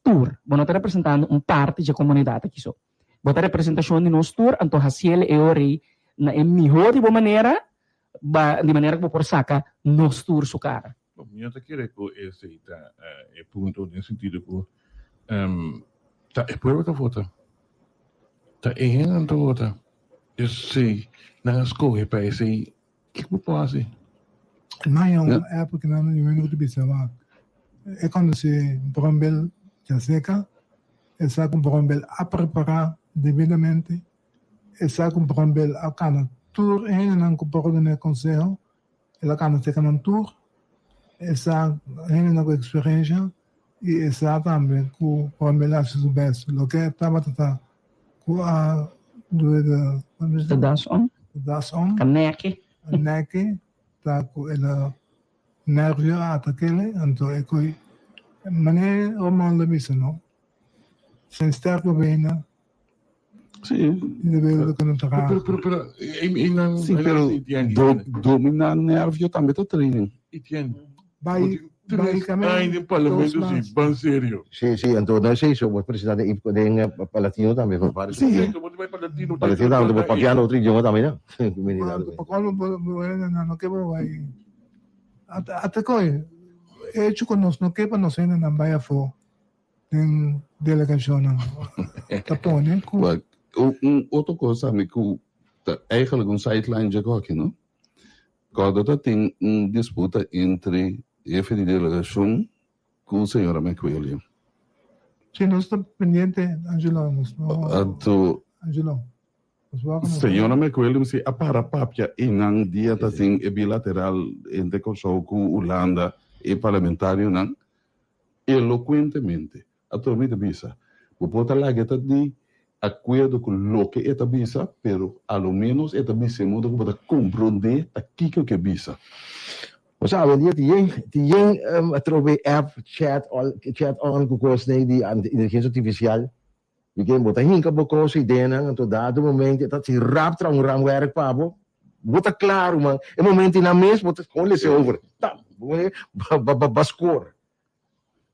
S9: tour bota representando parte da comunidade aqui só bota representação de nos tour anto hasiel e ori na melhor de boa maneira de maneira que por saca nos tour su cara
S8: eu te quero que esse ponto nesse sentido que é por outra foto tá em outra eu sei na escola para esse que eu posso fazer
S7: na época não eu não bisa lá é quando se brombel já seca essa com brombel a preparar devidamente essa com brombel a cana tour não com coordenar conselho ela cana seca não tour essa não com experiência e essa também com brombel a se best lo que estava com a do das on
S9: caneke tá com ela nervio ataquele anto é coi mané o mal da missa não sem estar com bem
S11: Sì,
S7: pero
S11: domina nervio também tá training.
S8: Ainda em parlamento sim, bem sério.
S1: Sim, então não sei se o presidente em Palatino também foi para
S8: sim,
S1: Palatino também vai papiar outro idioma também, né?
S7: Quando não que vai até coi hecho conosco que para nós ainda não vai a fo em delegação tá pone
S11: outra coisa sabe que eigenlijk sideline já aqui, não? Quando tem disputa entre jefe de delegação com a senhora McWilliam.
S7: Sim, nós estamos pendentes, Angelo.
S11: Senhora McWilliam se apara papia em dia assim bilateral entre Kosovo com Holanda e parlamentário não eloquentemente a tua vida bisa o pota lá que tá de acordo com o que é bisa, pero ao menos é bisa modo para compreender aqui que é bisa.
S1: O sabe, die trove app chat on kukos na di inteligência artificial. Porque bota hinka boko si dena to dado momento dat si rap tra ram werk pabo. Bota claro man. E momento na mes bota only se over. Tá, bascor.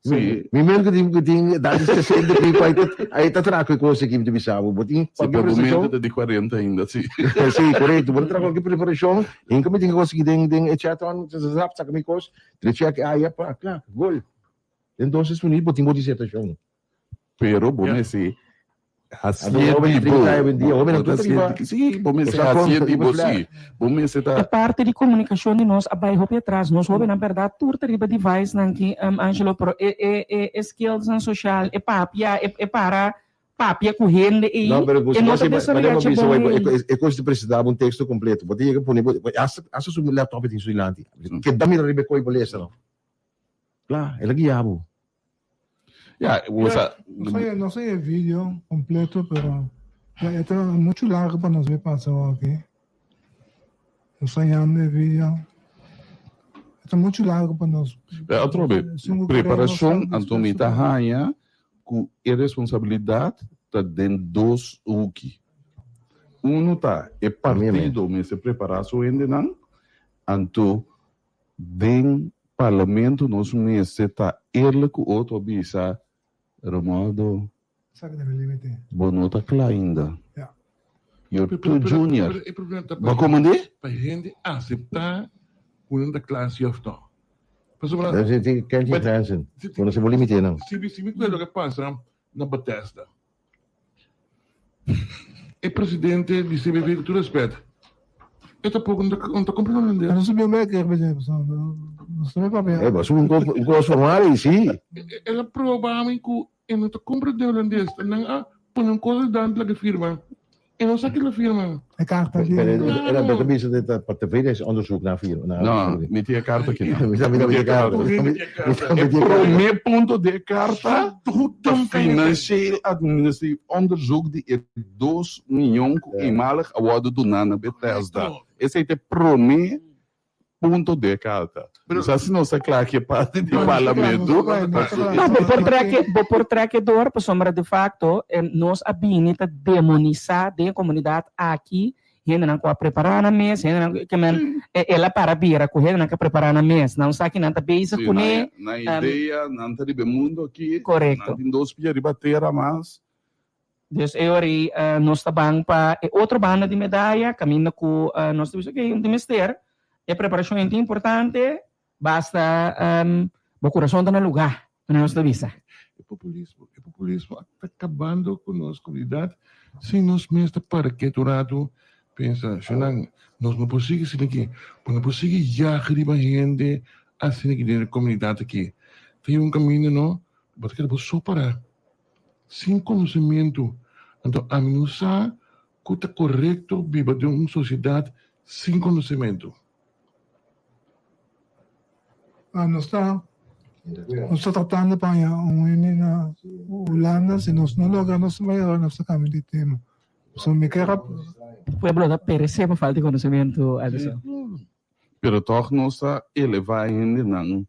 S11: Sim.
S1: Mi mel que tem dado se sente que aí tá tra coisa que me bisabo. Botin
S11: para o momento de 40 ainda, sim.
S1: Sim, correto. Bota tra qualquer preparação. Hinka me tem coisa que tem chat on zap saca mi coisa. Check aí para claro, gol. Então se unir botin bodi situação.
S11: Pero bom esse
S1: Sim, bom esse
S9: é parte de comunicação de nós abaixo e atrás. Nós vamos na verdade turta riba device que Angelo pro skills na social é papia é para papia correndo e
S1: não, mas você é coisa de precisar um texto completo. Pode ir por nível essa sua laptop tem suilante. Que dá mira riba coi beleza não. Claro, é guiabo.
S7: No sé el vídeo completo, pero ya está mucho largo para nos ver pasado aquí. No sé el vídeo. Está mucho largo para nos.
S11: Outra vez, preparação, Antomita Raia, com responsabilidade tá dentro dos uki. Tá é partido, mas se preparação ainda não. Anto dentro parlamento nós meses tá ele com outro bisa. Romaldo, bonota claro ainda. Eu tô junior. Mas como é?
S8: Para a gente aceitar o da classe of não.
S1: A gente quer que transen. Quando se limite não.
S8: Se me coisa que passa na Bethesda. O presidente de CBV com todo respeito. É pouco não tá compreendendo.
S7: Não sabia bem que não sabia papel.
S1: É, mas um formulário sim.
S8: Ela provavelmente que não tá compreendendo holandês. Não põe uma coisa dentro da firma. E não sabe que a firma.
S7: A carta aqui.
S1: Era beter bisa dit para TV onderzoek naar firma.
S11: Não, met die carta aqui.
S1: Met die carta.
S11: O primeiro ponto de carta, financieel administratief onderzoek die é 2 milhões eenmalig award do Nana Bethesda. Esse é o primeiro ponto de carta. Mas assim não está claro que é parte do parlamento.
S9: Não, por traquedor, por sombra de facto, nós habilita demonizar a comunidade aqui, gente não pode preparar na mesa, ela para bira, com gente não quer preparar na mesa, não sabe que não está bem com ele.
S11: Na ideia, não está de mundo aqui.
S9: Correto.
S11: Não tem 2 dias de bater a mais.
S9: Dus ori nós tabang pa outro banda de medalha, caminho com nós temos aqui um ministério. É preparação é importante, basta o coração está no lugar, na nossa visa.
S8: O populismo está acabando com a nossa comunidade. Se nós mesmos para que durado pensa, nós não conseguimos ir aqui, não conseguimos já arribar gente assim aqui dentro da comunidade aqui. Tem um caminho, não? Mas que só para sem conhecimento, então a mim usar que está correto viver de uma sociedade sem conhecimento.
S7: Nós está tratando para na Holanda, se nós não logramos maior nosso caminho de tema. So me quero
S9: pueblo da perecer por falta de conhecimento, Alisson.
S11: Pero toch não está elevar ainda não,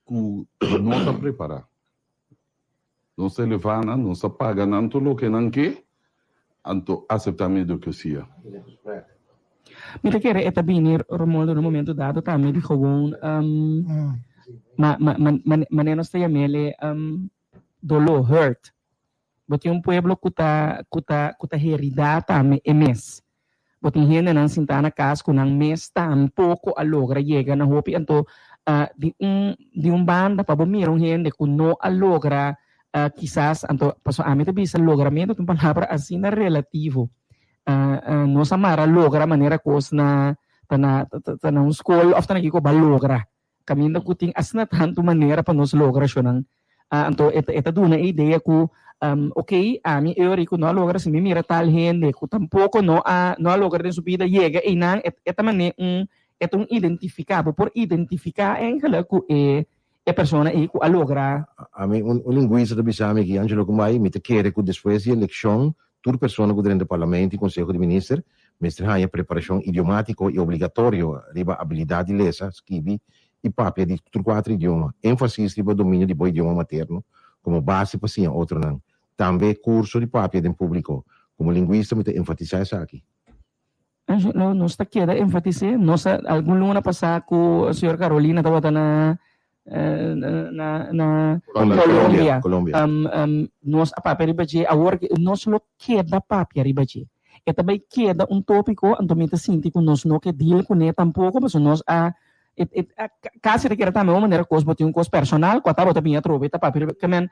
S11: que não está preparado. Não se elevar, não se paga não tudo que não quer, então aceitamento que se é.
S9: Mira que é também Romualdo no momento dado também de gewoon nós temos ele dolor hurt. Bote pueblo que tá heredado também mes. Bote gente não sentar na casa com um mês tampouco a logra chega na hopi então de banda para mirar gente que não a logra quizás então passo a mim também se logramento uma palavra assim na relativo. Nós amara logra maneira coisa na escola ofta na kiko ba logra caminho que tem assim tanto maneira para nós logra chonang então esta duna ideia que ok a mim eu rico não logra se me mira tal gente que tampouco não logra de subida chega e não esta maneira é identificável por identificar em que é persona e que a logra
S1: a mim linguista do bisame que Angelo Kumai me te quer que depois da eleição toda persona que dentro do Parlamento e Conselho de Ministros, mestre há preparação idiomática e obrigatória, riba habilidade de lesa, escrever e papia de 4 idiomas, ênfase riba domínio de bom idioma materno, como base para sim, outro não. Também curso de papia de público, como linguista, me enfatizar isso aqui.
S9: Nós está queda enfatizar, nós algum luna passar com a senhora Carolina estava na Colômbia. Nós a papel ribaje, agora nós lo queda papel ribaje. E também queda tópico, antomita sinti com nós não que deal com ele tampouco, mas nós caso requer também uma maneira coisa botar coisa personal, quando tá também a trova, tá papel, que man,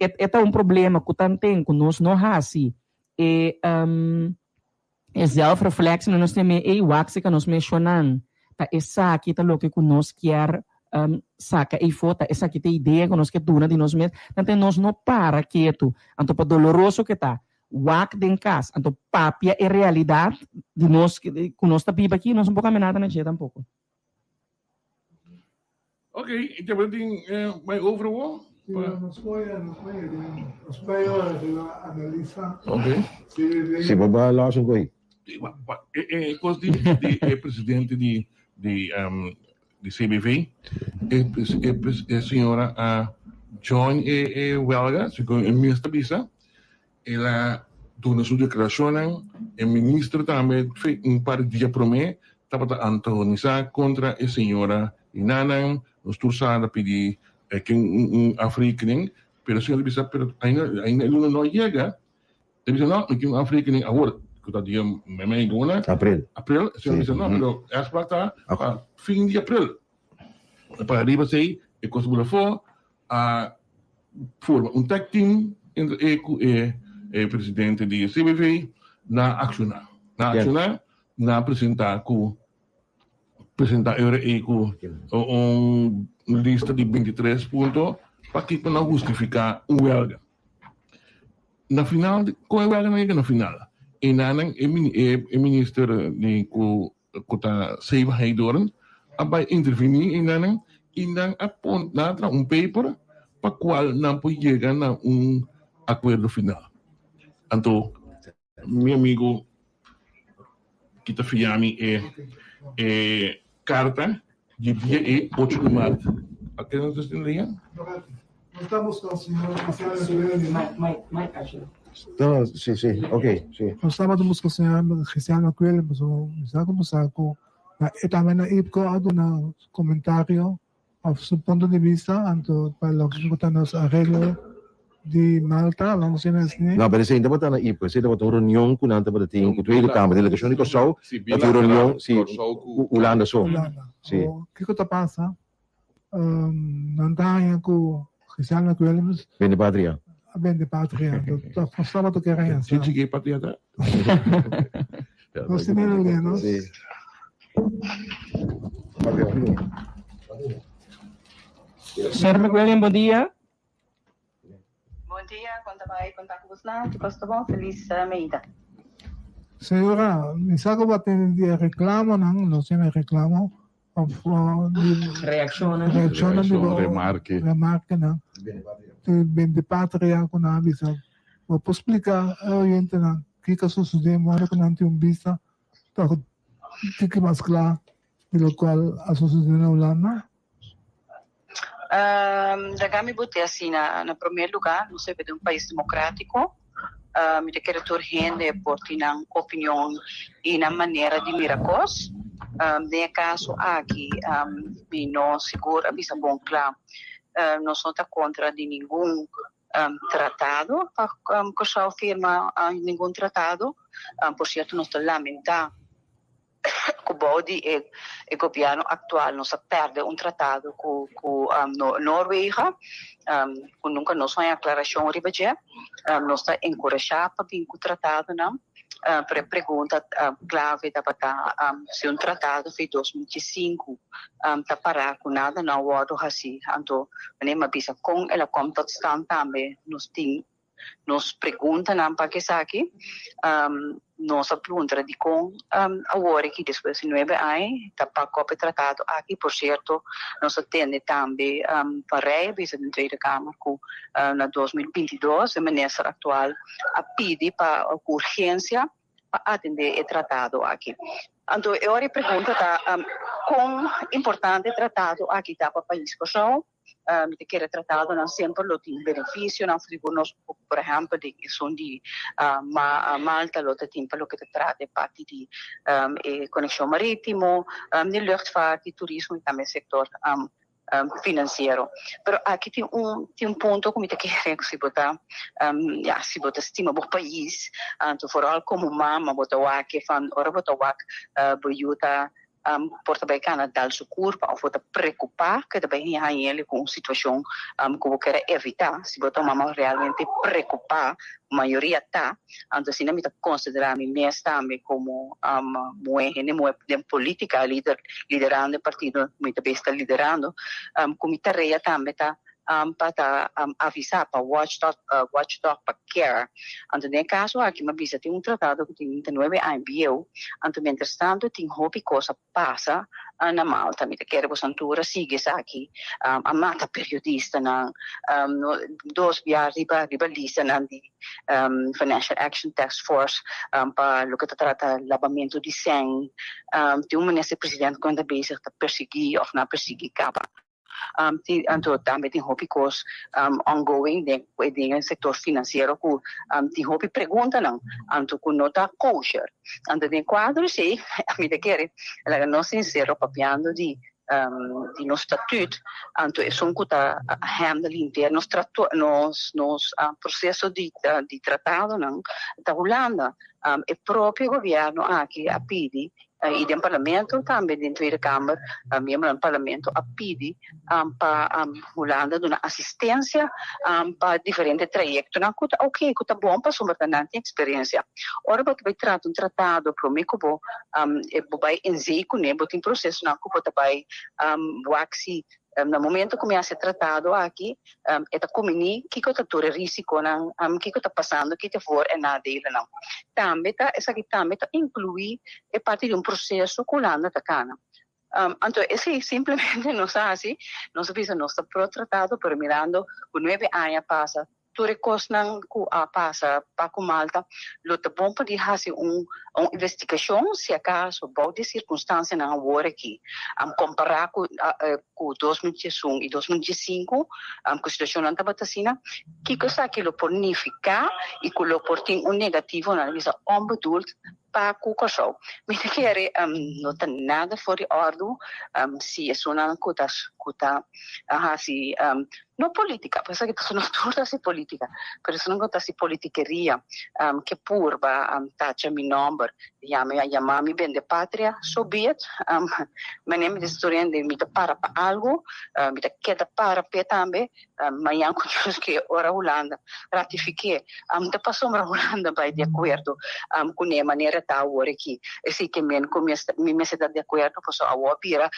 S9: é problema que tem com nós não assim. E self-reflexão nós temos e wax que nós mencionamos, tá essa aqui tá lo que nós quer saca e foto, essa aqui tem ideia que nós que dura de nós mesmos, então nós não para quieto, então para doloroso que tá, wax de casa, então papia é realidade de nós que nós tá vivo aqui, nós não podemos nada na gente tampouco.
S8: Okay, ik heb het ding bij overal.
S7: Nos puede analizar.
S8: Okay.
S1: Se baba lassen go.
S8: Koos die presidente de CBV, a senhora John Welga, segundo ministra Bisa, ela deu sua declaração, o ministro também fez par de dias para mim, estava antagonizar contra a senhora Inanan, nos tursaram pedir que africano, pero a senhora Bisa, pero ainda ele não chega, ele disse não, que africano agora. Dat dia memang guna
S1: April,
S8: saya bisa no, pero as para fim de april. Para arriba sei e coisa boa for forma tag team entre e presidente de CBV na accionar, na apresentar lista de 23 pontos para que não justificar huelga. Na final, com a huelga não é na final. E nanang minister ni ko ta save Heidoren abay intervenir e nanang indang apont natra paper pa qual não pode chegar na acordo final. Então, meu amigo kita fiami carta de dia 8 de março. Aqui não se entendeu?
S7: Estamos com o senhor Mike.
S1: No, sí, ok, sí.
S7: Estamos com o senhor Cristiano Coelho, mas o saco também na IPCO na comentário ao seu ponto de vista anto para o que nos arreglo de Malta, não sei assim.
S1: Não, mas ainda bota na IPCO, se bota uma reunião com nanta para ter com tudo que delegação de Kosovo, a reunião sim, Holanda só. Sim.
S7: O que está passa? Nanta com Cristiano Coelho.
S1: Bem patria.
S7: Ben de patria. Estava to querendo.
S8: Gente que patria tá.
S7: Nós temos alguém, não?
S1: Sim.
S9: Senhor Miguel, bom dia.
S10: Bom dia, conta vai contar com você, que posso bom, feliz meida.
S7: Senhora, me sabe que tem de reclamo, não sei me reclamo.
S9: Reacciona,
S11: remarque,
S7: não. Ben de patria com a visa. Vou explicar ao oriente não. Que caso sucede, mora com ante visa. Tá que mais claro, pelo qual a sociedade na Holanda.
S10: Da Gami botei assim na primeiro lugar, não sei se é um país democrático. Me quero ter gente por ter opinião e na maneira de miracos. De caso aqui, me não segura, me é bom claro. Não sou contra de nenhum tratado, que só firma nenhum tratado, por certo, nós lamentamos que o body e o governo atual não se perde tratado com Noruega, que nunca nós foi a declaração ribaje, nós está encorajado para vir com o tratado, não? Pergunta clave da se tratado foi 2005 tá parar com nada não o assim então nem me bisa com ela como tot stand também nos tem nos perguntam não para que aqui nossa pergunta de com agora que depois de 9 anos está para cópia tratado aqui por certo nós atende também para a visa da Tweede Kamer com na 2022 de maneira atual a pedir para urgência para atender o tratado aqui. Então, eu pergunto quão importante tratado aqui está para o país pessoal. Que era tratado não sempre lo tem benefício, não foi por exemplo, de questão de Malta, lo tem para lo que trata parte de conexão marítimo, de luchtvaart, de turismo e também sector financeiro. Pero aqui tem ponto como te quer que se botar se botar estima do país, então vooral como mama botar o que van ora botar o boiuta porta Canada dal socorro para o preocupar que também há ele com a situação que eu quero evitar se botar mama realmente preocupar a maioria tá então se não me considerar me mesmo também como mulher política liderando o partido muito bem está liderando como tarefa também tá para avisar para watchdog para care. Então, nesse caso, aqui uma visa tem tratado que tem 9 anos, então, mientras tanto, tem hobby coisa passa na Malta. Me quero que a siga aqui, a mata periodista, dois ribalista de Financial Action Task Force para o que trata lavamento de sangue. Tem nesse presidente quando bezig te perseguir ou não perseguir capa. Então também tem hobbycos ongoing no setor financeiro que tem hobby pergunta não então que não está kosher então tem quadro sim a mim quer ela não sincero papiando de no estatuto então é só que está handling nos processo de tratado não da Holanda o próprio governo aqui a pedir e do parlamento também dentro da Câmara membro do parlamento a pedir para Holanda dar assistência para diferentes trajectos não que ok que está bom para sua experiência ora que vai tratar tratado para mim que vai em zico né tem processo não que vai waxi no momento que começa a tratado aqui é da comunidade que está todo risco não que está passando que te for é nada dele não também essa que também inclui é parte de processo que Holanda está cana então esse simplesmente não está assim não se precisa não está pro tratado pero mirando que 9 anos passa tudo coisa não passa para com Malta lo tá bom para fazer uma investigação se acaso de circunstância não agora aqui comparar com 2021 e 2015 com a situação não estava assim que coisa que lo bonificar e que lo portem negativo na visa onbedoeld para o cachorro. Me quer não tem nada fora de ordem se é só uma coisa assim não política, pensa que sono toda assim política, mas não conta assim politiqueria que purba tacha mi number, chamami bem de pátria, soviet, me nome de historiante me para algo, me queda para pé também, mas eu conheço que ora Holanda ratifiquei, me passou para Holanda vai de acordo com a maneira tá agora aqui, assim que me está de acordo, posso agora pira,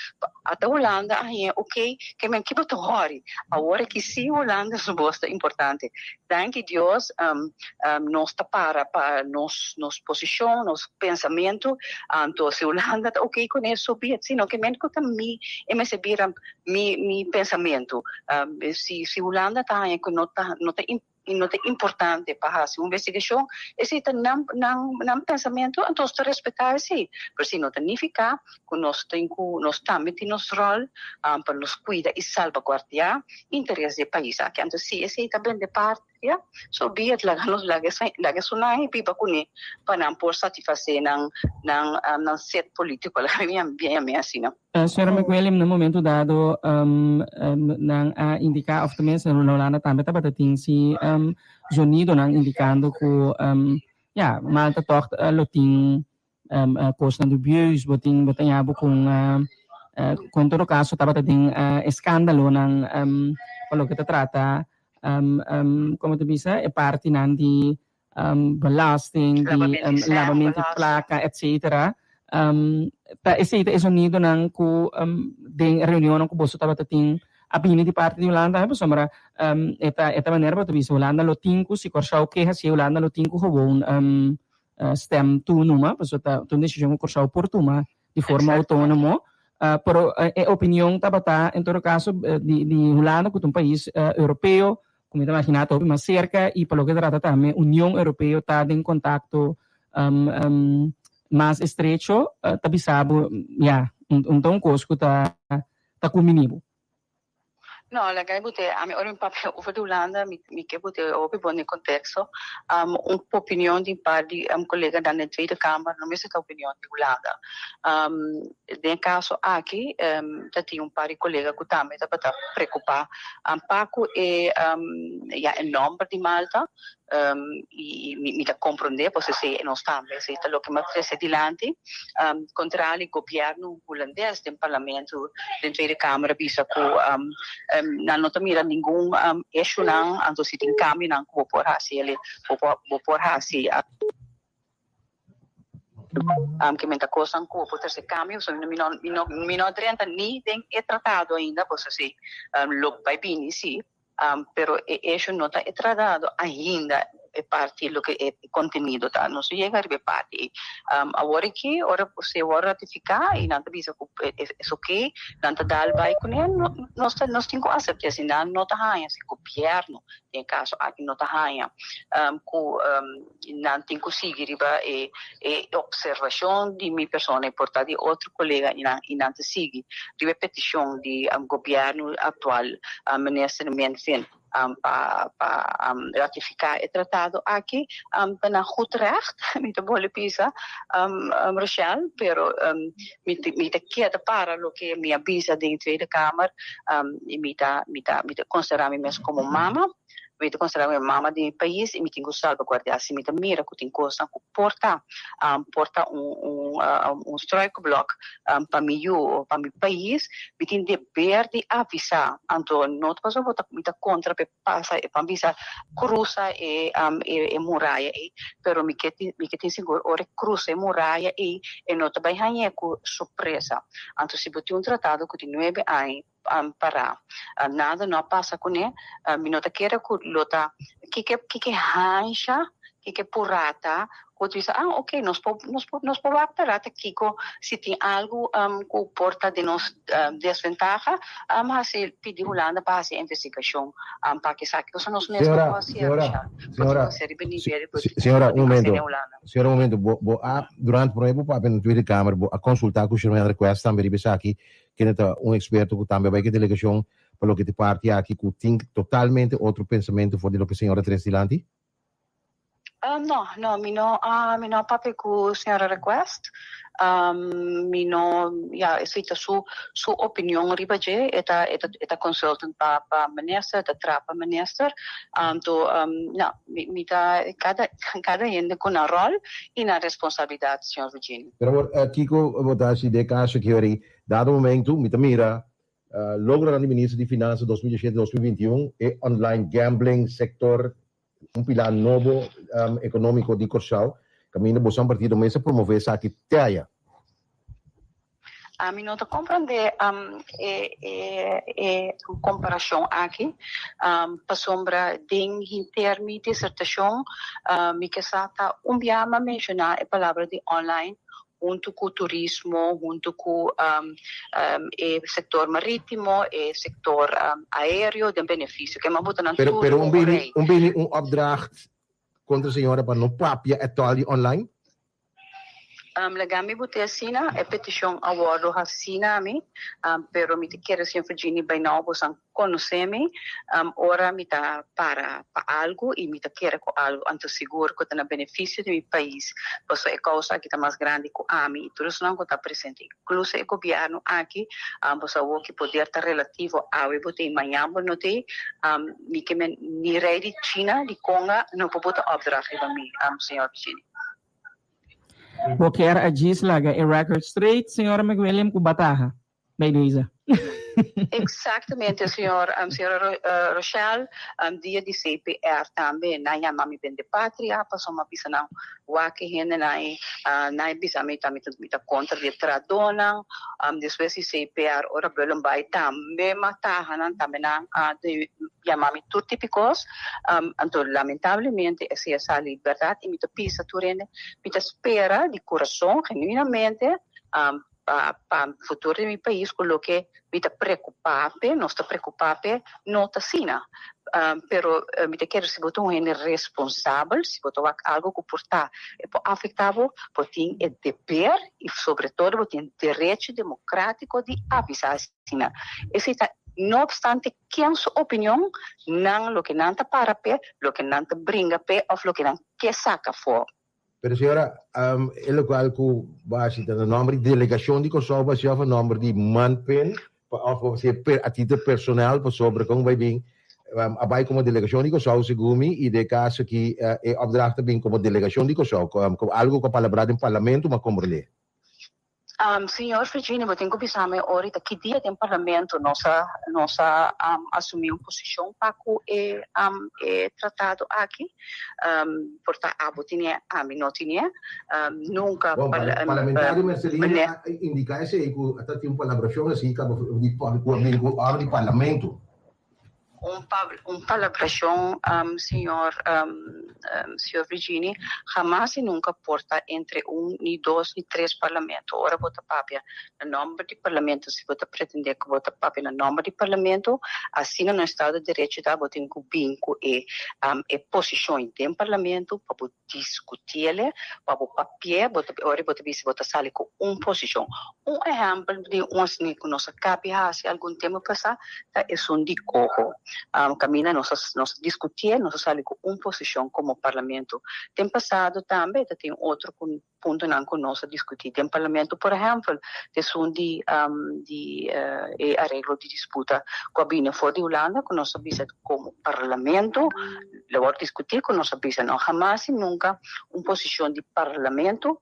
S10: até Holanda aí ok, que me que botou hori, agora que sim, Holanda é uma importante. Danke Deus, nós está para nos posição, nos pensamento, então se Holanda está ok com isso, sino que me conta me sebira mi pensamento. Se Holanda está aí que não é importante para fazer uma investigação, esse não pensamento, então está respeitar esse, mas se não significa que nós também temos rol para nos cuidar e salvaguardar interesse do país. Então se esse também de parte so be it lagi sunay pipa kuni para não por satisfazer ng set político lá minha assim não.
S9: Senhora McWilliam, no momento dado nang indicar of the mens na Holanda também tá batating si Zonido nang indicando que Malta toch loting costa dubieus boting batanyabo kung todo caso tá batating escândalo ng palo que trata como tu bisa é parte nanti belasting di lavamento de placa etc. Esse é o nível ng ku ding reunião ng kuboso taba tating opinião de parte de Holanda, pues sombra esta maneira para tu Holanda lo tinko se corchau queja se Holanda lo tinko gewoon stem tu numa, pues tu decisão corchau por tuma de forma autônoma. Pero a opinião tabata em todo caso de Holanda que é um país europeu, como está imaginado, mais cerca e pelo que trata também União Europeia está em contato mais estreito, tá bisabo, então conosco tá comigo.
S10: No, lagay buti, ora papel over de Holanda, mi que buti opi bom contexto, opinião de par de colega da Tweede Kamer, não mesmo a opinião de Holanda. De caso aqui, já tinha par de colega que também estava preocupado, Paco é nome de Malta, e me dá compreender, porque se nós também, se está o que me fez adiante, contra o governo holandês, do parlamento, da Tweede Kamer, bisa que não mira nenhum eixo não, então se tem caminho não vou por assim ele vou por assim que me tá coisa com por ter esse caminho só não drenta nem tem é tratado ainda pois assim logo vai bem sim pero eixo não tá tratado ainda é parte do que é contenido tá não se chega a parte agora que ora se ratificar e não bisa isso que não tá dar vai com ele nós temos que aceitar assim não tá raia se governo em caso aqui não tá raia não tem que seguir e observação de minha pessoa e portar de outro colega e não te seguir repetição de governo atual ministro Menfin para ratificar o tratado aqui para goed recht met de bolle pisa Rochelle pero me queda para lo que me avisa de Tweede Kamer me considerar me mesmo como mama me considerar minha mama de país e me tenho salvaguardar se me mira que tem coisa que porta strike-block para meu país me tem dever de avisar então não posso botar me contra para passar para avisar cruza e muralha pero me que tem seguro ora cruza e muralha e não tá bem hanha com surpresa então se botar tratado que tem 9 anos para nada não passa com ele me não quer que lota que rancha que purata quando diz ok nós podemos parar aqui se tem algo que porta de nos desventaja mas se pedir Holanda para fazer investigação para que saque que nós
S1: senhora um momento durante o tempo para a Tweede Kamer a consultar com o senhor request também bisa aqui que é experto que também vai que delegação pelo que te parte aqui que tem totalmente outro pensamento fora do que a senhora traz dilante.
S10: No, mi no papi ku senhora request. Mi no esita su opinião ribaje eta consultant pa minister eta trapa minister no mi ta cada gente com a rol e na responsabilidade senhor Virginia.
S1: Pero Kiko votasse de caso que ori dado momento mi mira logra a ministro de finanças 2017-2021 e online gambling sector pilar novo econômico de Corsau, caminho bolsão partido mesa promover essa aqui teia.
S10: A mim não está compreender comparação aqui para sombra em termos de dissertação me que está biama mencionar a palavra de online junto com o turismo, junto com o setor marítimo, o setor aéreo, de benefício. Que
S1: pero opdracht contra a senhora para não papia é toalha online?
S10: Lagami buti assina e petition award assina mi pero mi te quero senhor Virginia by now bosan conheceme ora mi ta para algo e mi te quero com algo anto seguro que tem benefício de meu país pois é causa que está mais grande que a mim tudo isso não está presente incluso o governo aqui pois o que poder estar relativo ao e bote manhã não tem mi que me rei de China de Conga não pode botar opdracht para mim senhor Virginia.
S9: Qualquer a diz laga e record straight, senhora McWilliam com bataha. Beleza.
S10: Exatamente, senhora Rochelle, dia de CPR também, na mami bem de pátria, passou uma pisa na waki hene na bisa mita contra de tradona, depois de CPR ora belum bai também matahanan também na de mami tudo típicos, então lamentavelmente essa liberdade e mita pisa turene, mita espera de coração genuinamente para o futuro do meu país, coloque mita preocupado, não está preocupado, não está sina. Pero mita quero se botar um responsável, se botar algo que portar afetável, botem o dever e sobretudo botem direito democrático de avisar sina. Esse não obstante quem sua opinião, não lo que não está para pé, lo que não está brinca pé, ou lo que não quer saca fora.
S1: Pero senhora, é local que base da nome de delegação de Kosovo, se há nome de manpen, ou se a título personal, para sobre como vai bem, abai como delegação de Kosovo, segumi, e de caso que é opdracht bem como delegação de Kosovo, como algo que palabrado em parlamento, mas como relé.
S10: Senhor Virginia, eu tenho que pensar ahorita que dia tem parlamento nossa assumir uma posição para que é tratado aqui, portanto a tinha a mim não tinha nunca
S1: parlamentário Marcelina indica esse que até tem uma palabração assim que de parlamento
S10: palabração, senhor Virginia, jamais e nunca porta entre nem dois, nem três parlamentos. Ora, bota papia no nome do parlamento, se você pretender que bota papia no nome do parlamento, assim no Estado de Direito, você tem que vinco e posições do parlamento para discutir, para o papel, ora, você sale com uma posição. Exemplo de assim que nós cabe se algum tempo passar, é um de corro. Camina nós discutir, nós saímos com uma posição como parlamento. Tem passado também, tem outro ponto não que nós discutir. Tem parlamento, por exemplo, de arreglo de disputa com a Bina fora de Holanda, que nós sabemos como parlamento, logo discutir com nós sabemos não jamais e nunca uma posição de parlamento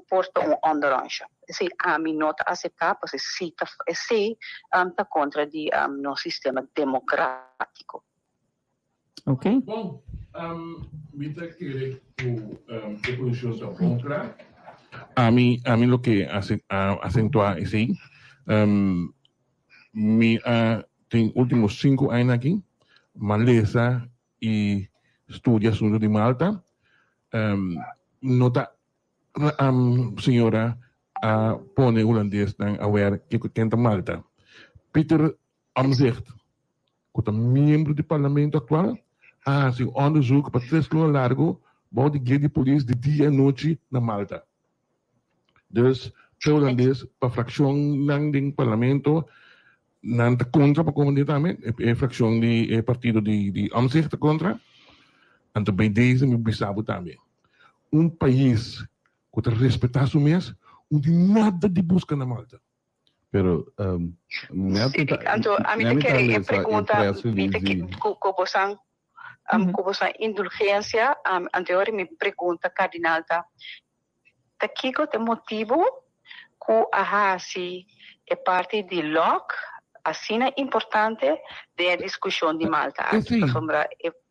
S10: porta onderange. Se a mim não aceitar, porque se está contra de nosso sistema democrático.
S9: Ok.
S8: Bom, Vita quiere que posición se contra. A mí lo que acentúa es sí. Tengo últimos 5 años aquí, maleza y estudia sur de Malta. Nota, señora, pone holandês dan aware que kent Malta. Peter Omtzigt, que é membro do parlamento atual, se onderzoek para 3 km largo, bouwt de guia de polícia de dia e noite na Malta. Dus, o holandês, para a fracção do parlamento, não está contra para comandar também, é a fracção do partido de Omtzigt contra, então bem deze me bisabo também. País que respeita o mês, onde nada de busca na Malta.
S11: Pero
S10: A mim queria perguntar, como essa indulgência, anterior me pergunta cardinal tá que é o motivo que a se é parte de LOC, assim é importante da discussão de Malta.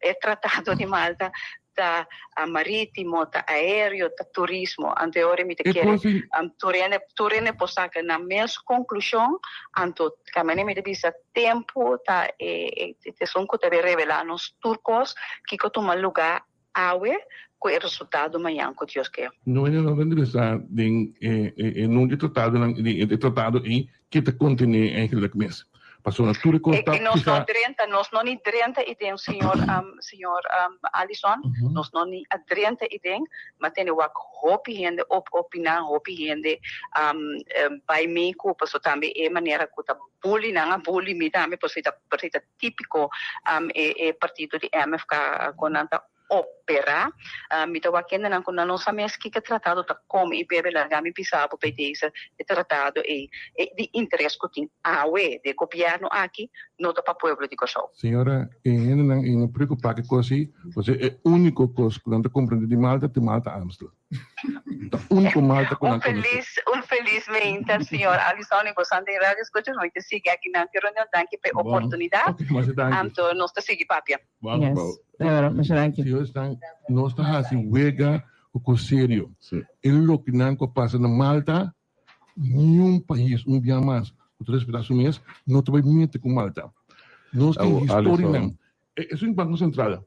S10: É tratado de Malta da marítimo, da aéreo, da turismo. Anterior me quer turene posaca na mesma conclusão, anto caminho me devisa tempo tá são que deve revelar nos turcos que toma lugar awe com o resultado amanhã que Deus quer.
S8: Não é nada interessante não de tratado em que te contém eigenlijk mes. Passou na tudo costa.
S10: Nós não adrenta idem, senhor Alison, nós não adrenta idem, mas tem o hopi gente opinar, hopi gente by me que passou também é maneira que tá bullying, não bullying me também passou tá típico é partido de MFK quando tá opera, me tá wakenda não quando não sabemos que tratado tá como e bebe larga me pisava para isso é tratado de interesse que tem de governo aqui não tá para povo de Kosovo.
S8: Senhora, não preocupa que coisa você é único coisa que não compreende de Malta Amstel. O único Malta que não
S10: feliz Felizmente, senhor Alisson, e você tem rádio escuta, nós te siga aqui na reunião, danke pela oportunidade. Então, nós te siga, papi.
S9: Yes. Mas danke.
S8: Nós estamos assim, wega o sério. Ele que não passa na Malta, nenhum país, dia mais, o respeito mês, não vai meter com Malta. Nós temos história, não. É um banco central.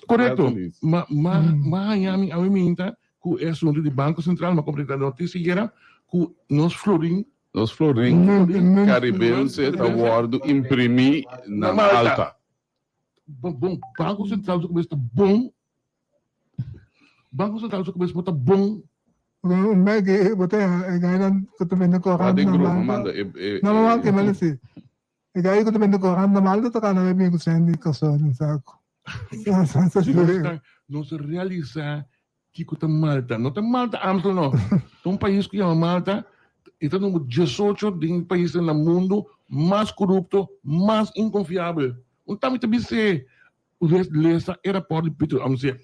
S8: Correto. Mas Miami, a minha, que é um de banco central, mas completamente notícia era que nós florim,
S11: Caribense award imprimi na Malta.
S8: Bom, banco central do começo bom. Banco central do começo bom.
S7: Meg, botei ganhando que também não correndo na Malta. Não, que mal assim. E aí que também não correndo na Malta, tá cara bem com sangue com só no saco.
S8: Não se realiza que com Malta, não tem Malta, Amsterdam não. Tem país que chama Malta, e tem um 18 de países no mundo mais corrupto, mais inconfiável. Um também tem que ser o lesa era por Peter Amsterdam.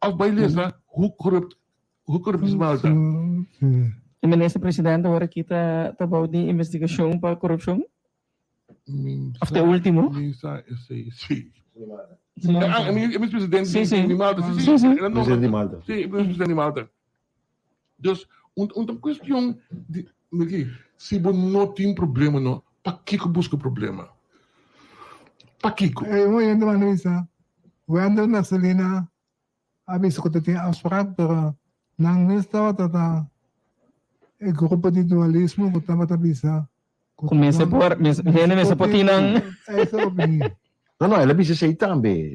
S8: Als bij lesa, hoe corrupt is Malta?
S9: E minister presidente agora aqui tá about de investigação para corrupção? Até o último?
S8: Sim. Minister presidente de Malta.
S9: Sim.
S8: Presidente de Malta. Sim, presidente de Malta. Dus, uma questão de se você não tem problema, não, para que busca problema? Para que?
S7: Eu ainda não sei. Eu ando na Salina, aviso que tem afspraak, pero nang nesta tata e grupo de dualismo que tama tabisa.
S9: Começa por, mesa potinang.
S1: No, ela bisa sei também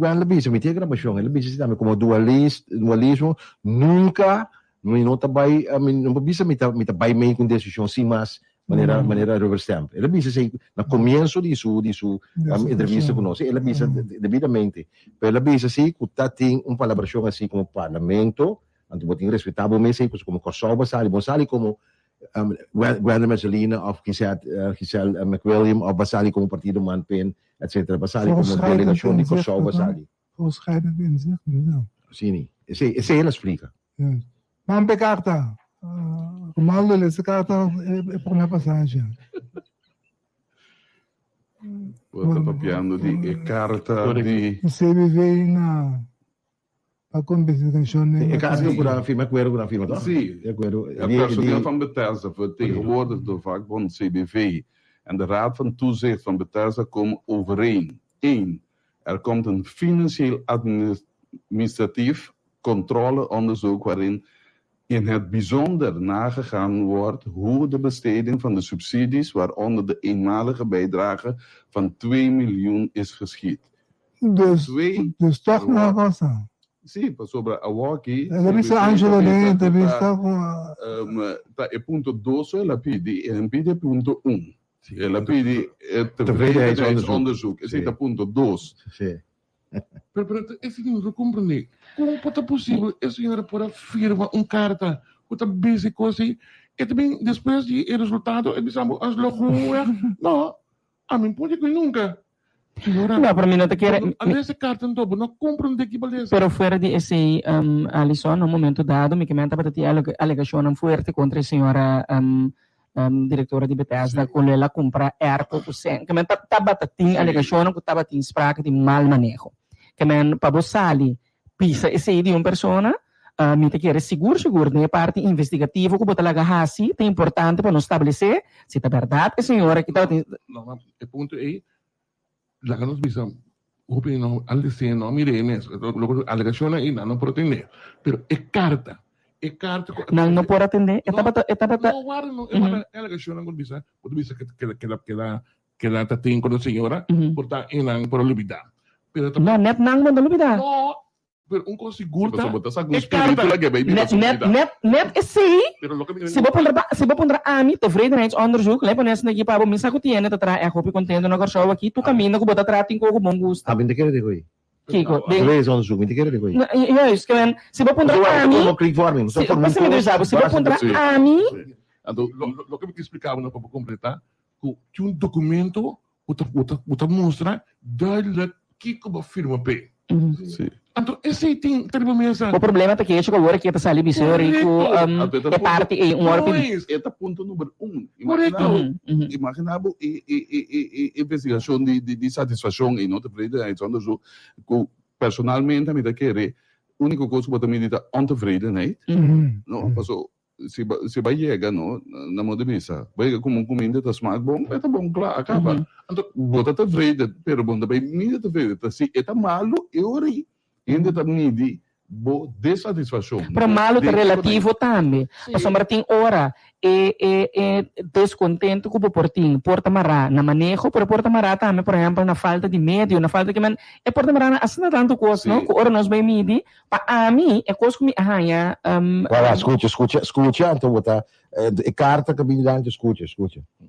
S1: ela bisa, me tem gravação, ela bisa também como dualismo, nunca, não tá vai, não bisa me tá vai meio com decisão sim, mas maneira rubber stamp. Ela bisa sei no começo de sua entrevista conosco, ela bisa devidamente, pero ela bisa sei que tá tem colaboração assim como parlamento, anto botin respeitável mesmo, como Kosovo, Basali como Gwenda Marcelina of Giselle McWilliam of Basali como partido Manpen, etc. Basali como delegação de Kosovo, Basali.
S7: Voorschrijdend inzicht, não.
S1: Sim, esse ela explica.
S7: Mampe carta. Romaldo, essa carta é por minha passagem.
S11: Estou papiando de carta de...
S7: CBV na... A competição
S1: é caso que eu firma com a firma, tá?
S11: Sim,
S1: é
S11: personeel van Bethesda, vertegenwoordigd door vakbond CBV en de Raad van Toezicht van Bethesda komen overeen. 1. Er komt een financieel administratief controleonderzoek waarin in het bijzonder nagegaan wordt hoe de besteding van de subsidies, waaronder de eenmalige bijdrage van 2 miljoen is geschied.
S7: Dus toch nog wat dan?
S11: Sì, sobre a Walkie.
S7: Ela disse Angelo ne entrevista com
S11: e punto 2 ela pede punto 1. Ela pede tevredenheidsonderzoek. Esse é punto 2.
S1: Sim.
S8: Pero esse não compreende. Como pode possível esse era para firma carta, outra busy coisa e também depois de resultado ele sabe as loucuras. Não, a mim pode que nunca.
S9: No, para mí no te quiere.
S8: No comprende que beleza.
S9: Pero fuera de ese, Alison, en un momento dado, me comenta para ti alegación fuerte contra la señora diretora de Bethesda, con la compra ERCO, que me estaba tendo alegación que estaba tendo sprake de mal manejo. Que me para sali pisa esse de uma persona, me te quiere seguro, na parte investigativa que botar lá assim, é importante para nós estabelecer se é verdade que a senhora que estava.
S8: Não, o ponto é la que nos visa, no, al decir, no, mire, Inés, alegación ahí, no puedo atender, pero es carta.
S9: No puedo atender,
S8: no, guarda, alegación con visa, por visa que la tatín con la señora, por estar en por olvidar.
S9: No, net nang mo olvidar.
S8: No, pero un cosa seguro,
S11: es carta.
S9: Net é sim. Se você pôr a mim, tevredenheidsonderzoek, lepa nessa aqui para mim saco tiene te tra roupa contendo no corso aqui, tu caminha com bota trato com bom gosto.
S1: Ah, me quer dizer
S9: Kiko,
S1: tevredenheidsonderzoek, me quer dizer
S9: é isso que vem. Se você pôr a mim,
S1: como click for me,
S9: se você pôr a mim,
S8: lo que me explicava para completar, que um documento outra mostra dá que como firma P.
S11: Sim.
S8: Então, esse tem mesa.
S9: O problema é que eu agora que está ali bisori com é parte em hora
S11: Esta ponto número 1. Imaginava investigação de satisfação e não te vrede aí zonder zo personalmente a mim da querer única coisa que eu me dita ontevredenheid. Não, passou se vai chegar no na moda mesa vai como comida tá smart bom é tá bom claro acaba então bota tá vrede pero bom também me tá vrede tá se é tá malo eu ri ainda tá me di bo desatisfação
S9: para malo tá relativo também mas Martin ora é descontento com o portinho porta mará na manejo pero porta mará também por exemplo na falta de meio na falta que man é porta mará assim tanto coisa não que ora nós vai medir para a mim é coisa que me arranha
S1: Guarda, escuta, então botar carta que me dá, escuta.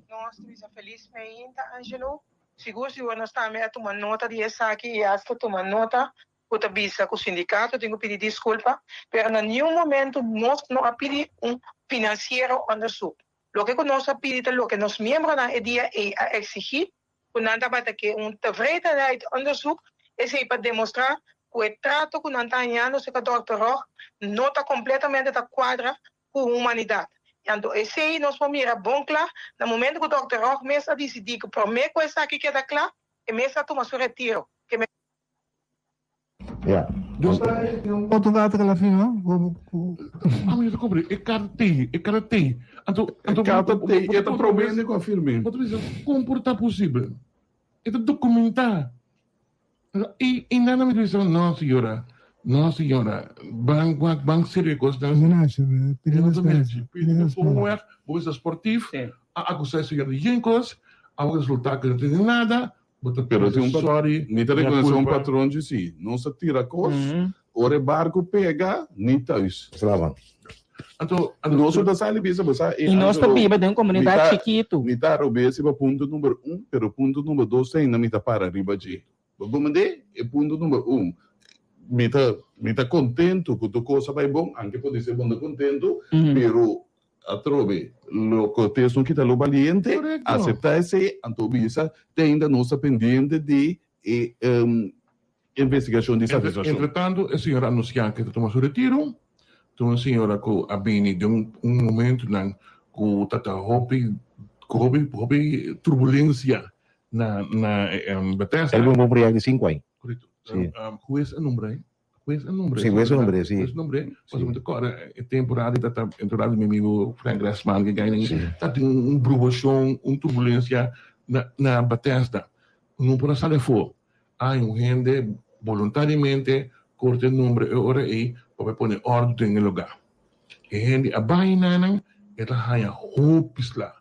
S14: Nós estamos felizes ainda, Angelo. Seguro se nós estamos a tomar nota de essa aqui e hasta tomar nota, puta bisa com o sindicato, tenho que pedir desculpa, mas em nenhum momento nós não pedimos financeiro onderzoek. Lo que nós pedimos, lo que nós membros na EDIA a exigir, nada para que tevredenheid onderzoek is para demonstrar que o trato que nós estamos com o Dr. Roch não está completamente de quadra com a humanidade. Então, esse aí nós vamos mirar bom claro, no momento que o Dr. Roch mesmo decidir que para mim coisa aqui queda claro, e mesmo toma seu retiro.
S1: Yeah.
S7: Outro data que ela fez, não?
S8: Ah, mas eu comprei. É karate. Então,
S11: é tá problema com a firme.
S8: Comportar possível. É documentar. E nada me diz, não, senhora, bang seria coisa. Vou ser esportivo, acusar o senhor de Jenkos, a resultado que não tem nada,
S11: pero tem sorry, nem tem reconhecer um patrão de si, não se tira coisa, ora barco pega, nem tá isso. Então, nós da sala bisa você
S9: e nós também de uma comunidade chiquito.
S11: Nem tá obese para ponto número 1, pero ponto número 2 tem na mita para riba de. Vamos ver, é ponto número 1. Me tá contento que tu coisa vai bom, anche pode ser bom de contento, pero a trove lo contexto que tá lo valiente, aceitar esse, então bisa tem ainda nossa pendente de investigação de satisfação.
S8: Entretanto, a senhora anunciou que toma seu retiro, então a senhora que a bem de momento não que tá hobby turbulência na Bethesda.
S1: Ele vai morrer de 5 anos.
S8: Correto. Juez é nombre.
S1: Sim, juez é nombre, sim.
S8: Juez é nombre. Mas muito agora é temporada tá entrada meu amigo Frank Grassman que ganha tá tem promoção, turbulência na Bethesda. Não pode sair fora. Há gente voluntariamente corta o número e hora aí para pôr ordem no lugar. E gente a bainana ela hanya hopes lá.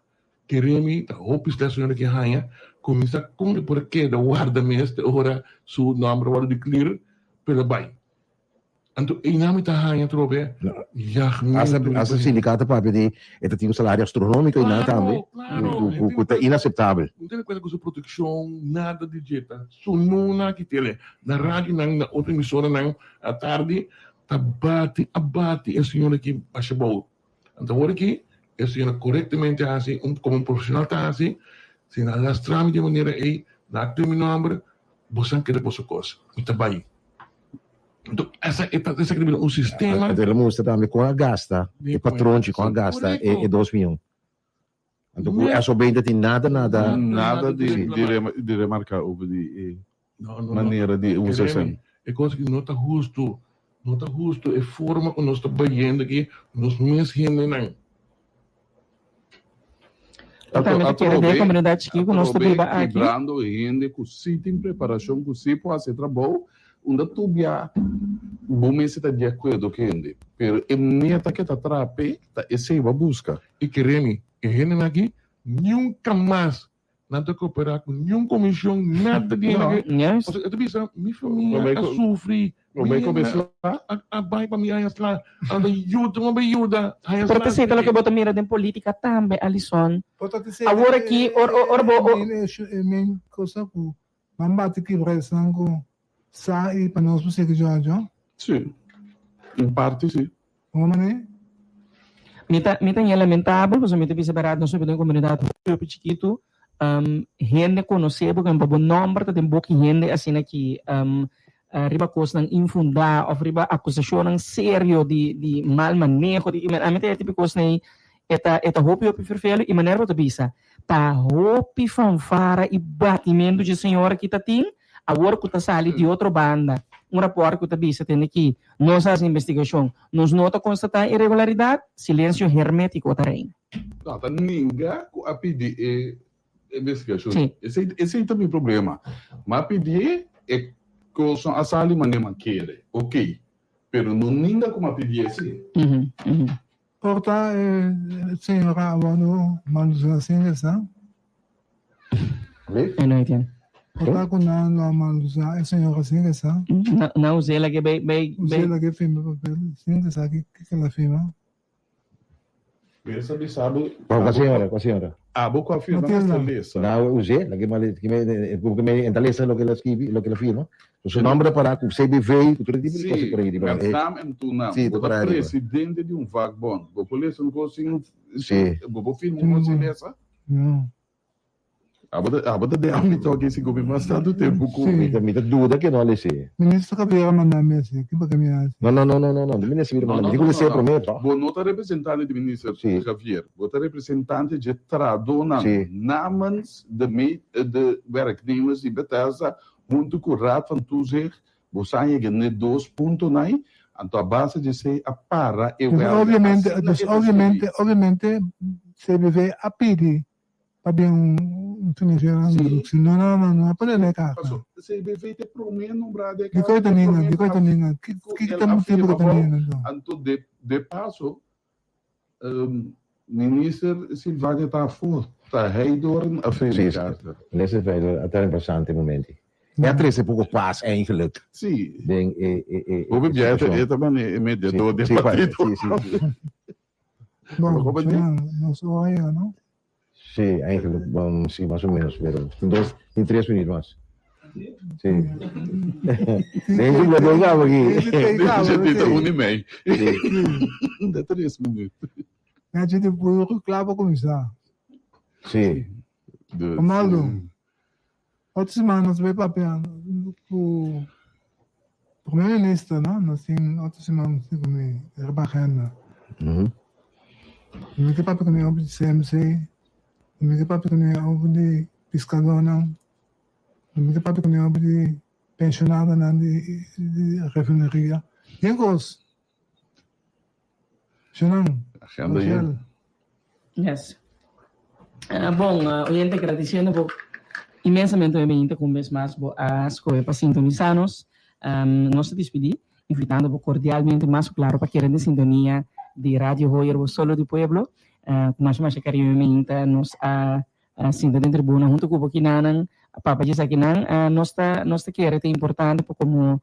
S8: Queremos a hopes da senhora que hanya começa com porque da guarda mestre ora su nome vai de clear pela bem. Então em nome da hanya trobe já
S1: essa sindicato para pedir ele tem um salário astronômico e nada também é inaceitável.
S8: Não tem coisa com sua proteção nada de dieta só não que tele na rádio na outra emissora na à tarde abate a senhora que baixa bom. Então agora que a senhora corretamente assim como profissional tá assim se na lastrar de maneira aí na meu nome você quer depois coisa muito bem. Então essa é um sistema
S1: ele mostra também com a gasta e patrão com a gasta é 2 milhões. Então essa bem tem nada
S11: de remarcar over de maneira de usação.
S8: É coisa que não está justo, é forma que nós estamos vendo aqui nos meus gente não.
S9: A comunidade que nós estamos aqui.
S11: Quebrando gente que se tem preparação, que se pode ser trabalho, onde tu via, bom se está de acordo com ele. Pero é neta que está atrape, esse vai buscar.
S8: E queremos, gente aqui, nunca mais nada cooperar com nenhuma comissão, nada de ninguém. Eu te disse, minha família sofre.
S11: Vai começar
S8: a vai para minha lá, ajuda.
S9: Porque se pelo que bota mira de política também, Alisson. Agora aqui,
S7: nem coisa que bambate que pressão com sai para nós você que já.
S11: Sim. Em parte sim.
S7: Como mané?
S9: Mita é lamentável, porque mita bisa separado não sobre uma comunidade muito chiquito. Gente conhece porque um bom número tem pouca gente assim aqui riba coisa ng infundar of riba akusasyon ng seryo di mal manejo di amete tipo coisa nem eta hopi vervelo e maneira to bisa ta hopi fanfara e batimento de senhora que tá tem agora que tá sali de outra banda rapport que tá bisa tem aqui nossas investigação nos nota constatar irregularidade silêncio hermético tarém
S11: não tá ninguém a pedir investigação esse é também problema mas pedir é coisa a sali maneira querer ok pero não ninguém como a pedir assim
S7: Porta, senhora, agora, malusa assim, não?
S9: Eu não entendo.
S7: Porta, quando não malusa, a senhora assim, não?
S9: Não, usei lá que bem.
S7: Usei lá que filma papel, sim, que sabe que ela filma.
S11: Essa sabe.
S1: Com a senhora.
S11: Ah, vou com a firma nessa lista.
S1: Não, usei, lá que me entaleza lo que ela firma. Su nombre para o CBV, tudo tipo de coisa por aí.
S11: Sim, o presidente de vagabond. Vou polícia não consigo. Sim. Vou firmar uma coisa
S7: Não.
S11: Abada de âmbito aqui se governo bastante tempo com.
S1: Me dá dúvida que não lhe sei.
S7: Ministro Caveira mandar-me assim, que para caminhar.
S1: Não. Do ministro Caveira mandar-me. Digo lhe sei prometo.
S11: Vou não estar representante do ministro Javier. Vou estar representante de Tradona. Namens de werknemers die Bethesda junto com o Raad van Toezicht, você ainda nem 2 pontos nem, então a base de ser a para e
S7: obviamente CBV a pedir para bem financiar não pode negar.
S11: CBV te promete não brade
S7: que coisa ninguém que estamos tempo que ninguém
S11: então de passo minister Silvana está fora está Heidorn a feita
S1: nesse vai até interessante momento. É a três pouco paz eigenlijk.
S11: Sim.
S1: Hoe
S11: heb jij het também mediador de partido?
S7: Bom, não sou aí, não?
S1: Sim, eigenlijk, bom, sim, mais ou menos, pero em 3 minutos. Sim. Nem eu vou jogar aqui.
S11: Deixa eu tentar um e-mail. De 3 minutos.
S7: A gente pode clavar começar.
S1: Sim.
S7: Amaldo. Outras semanas vai para o primeiro-ministro, não? Nós temos outras semanas que me rebarrando. Me que papo que me ouve de CMC, me que papo que me ouve de pescador, não? Me que papo que me ouve de pensionado, não? De refinaria. Quem gosta? Xanão?
S9: Yes. Bom, oyente, agradecendo por imensamente obviamente com vez mais as coisas para sintonizar-nos. Nós te despedir, invitando cordialmente mais claro para querer de sintonia de Rádio Royer, o Solo do Pueblo, com mais carinhosamente nos a sintonia de tribuna junto com o Boquinanan, a Papa diz aqui nós te querer é importante como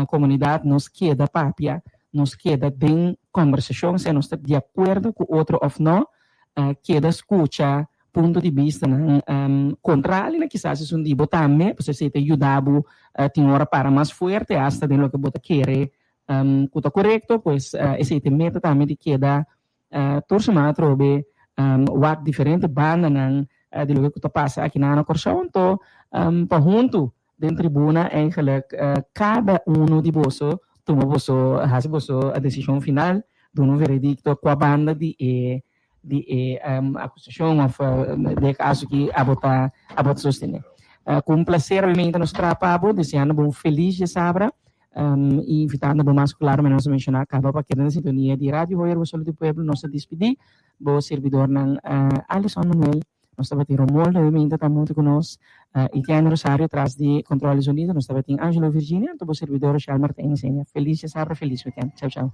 S9: comunidade, nos queda papia, nos queda bem conversação, se nós estamos de acordo com o outro ou não, queda escuta ponto de vista contrário, né? Quizás é tipo também, você se te ajudava tem hora para mais forte, hasta de lo que você quer, que correto, pues esse te meta também de queda torce mais trobe wat diferente banda de lo que passa aqui na corção, então para junto dentro tribuna eigenlijk cada de você toma você a decisão final do novo veredicto com a banda de acusação de caso que a botar sostener. Com um prazer, obviamente, nos trabalho, desejando um feliz de sabra e invitando a mais claro, mas não mencionar, acaba para querer na sintonia de Rádio Royer, o Solo do Pueblo, nós despedir, o servidor ng Alison Manuel, nós estamos tendo Romualdo, obviamente, está muito conosco, Itiano Rosario, atrás de Controle Unido, nós estamos tendo Angelo Virginia, o servidor Charles Martins, feliz de sabra, feliz weekend. Tchau, tchau.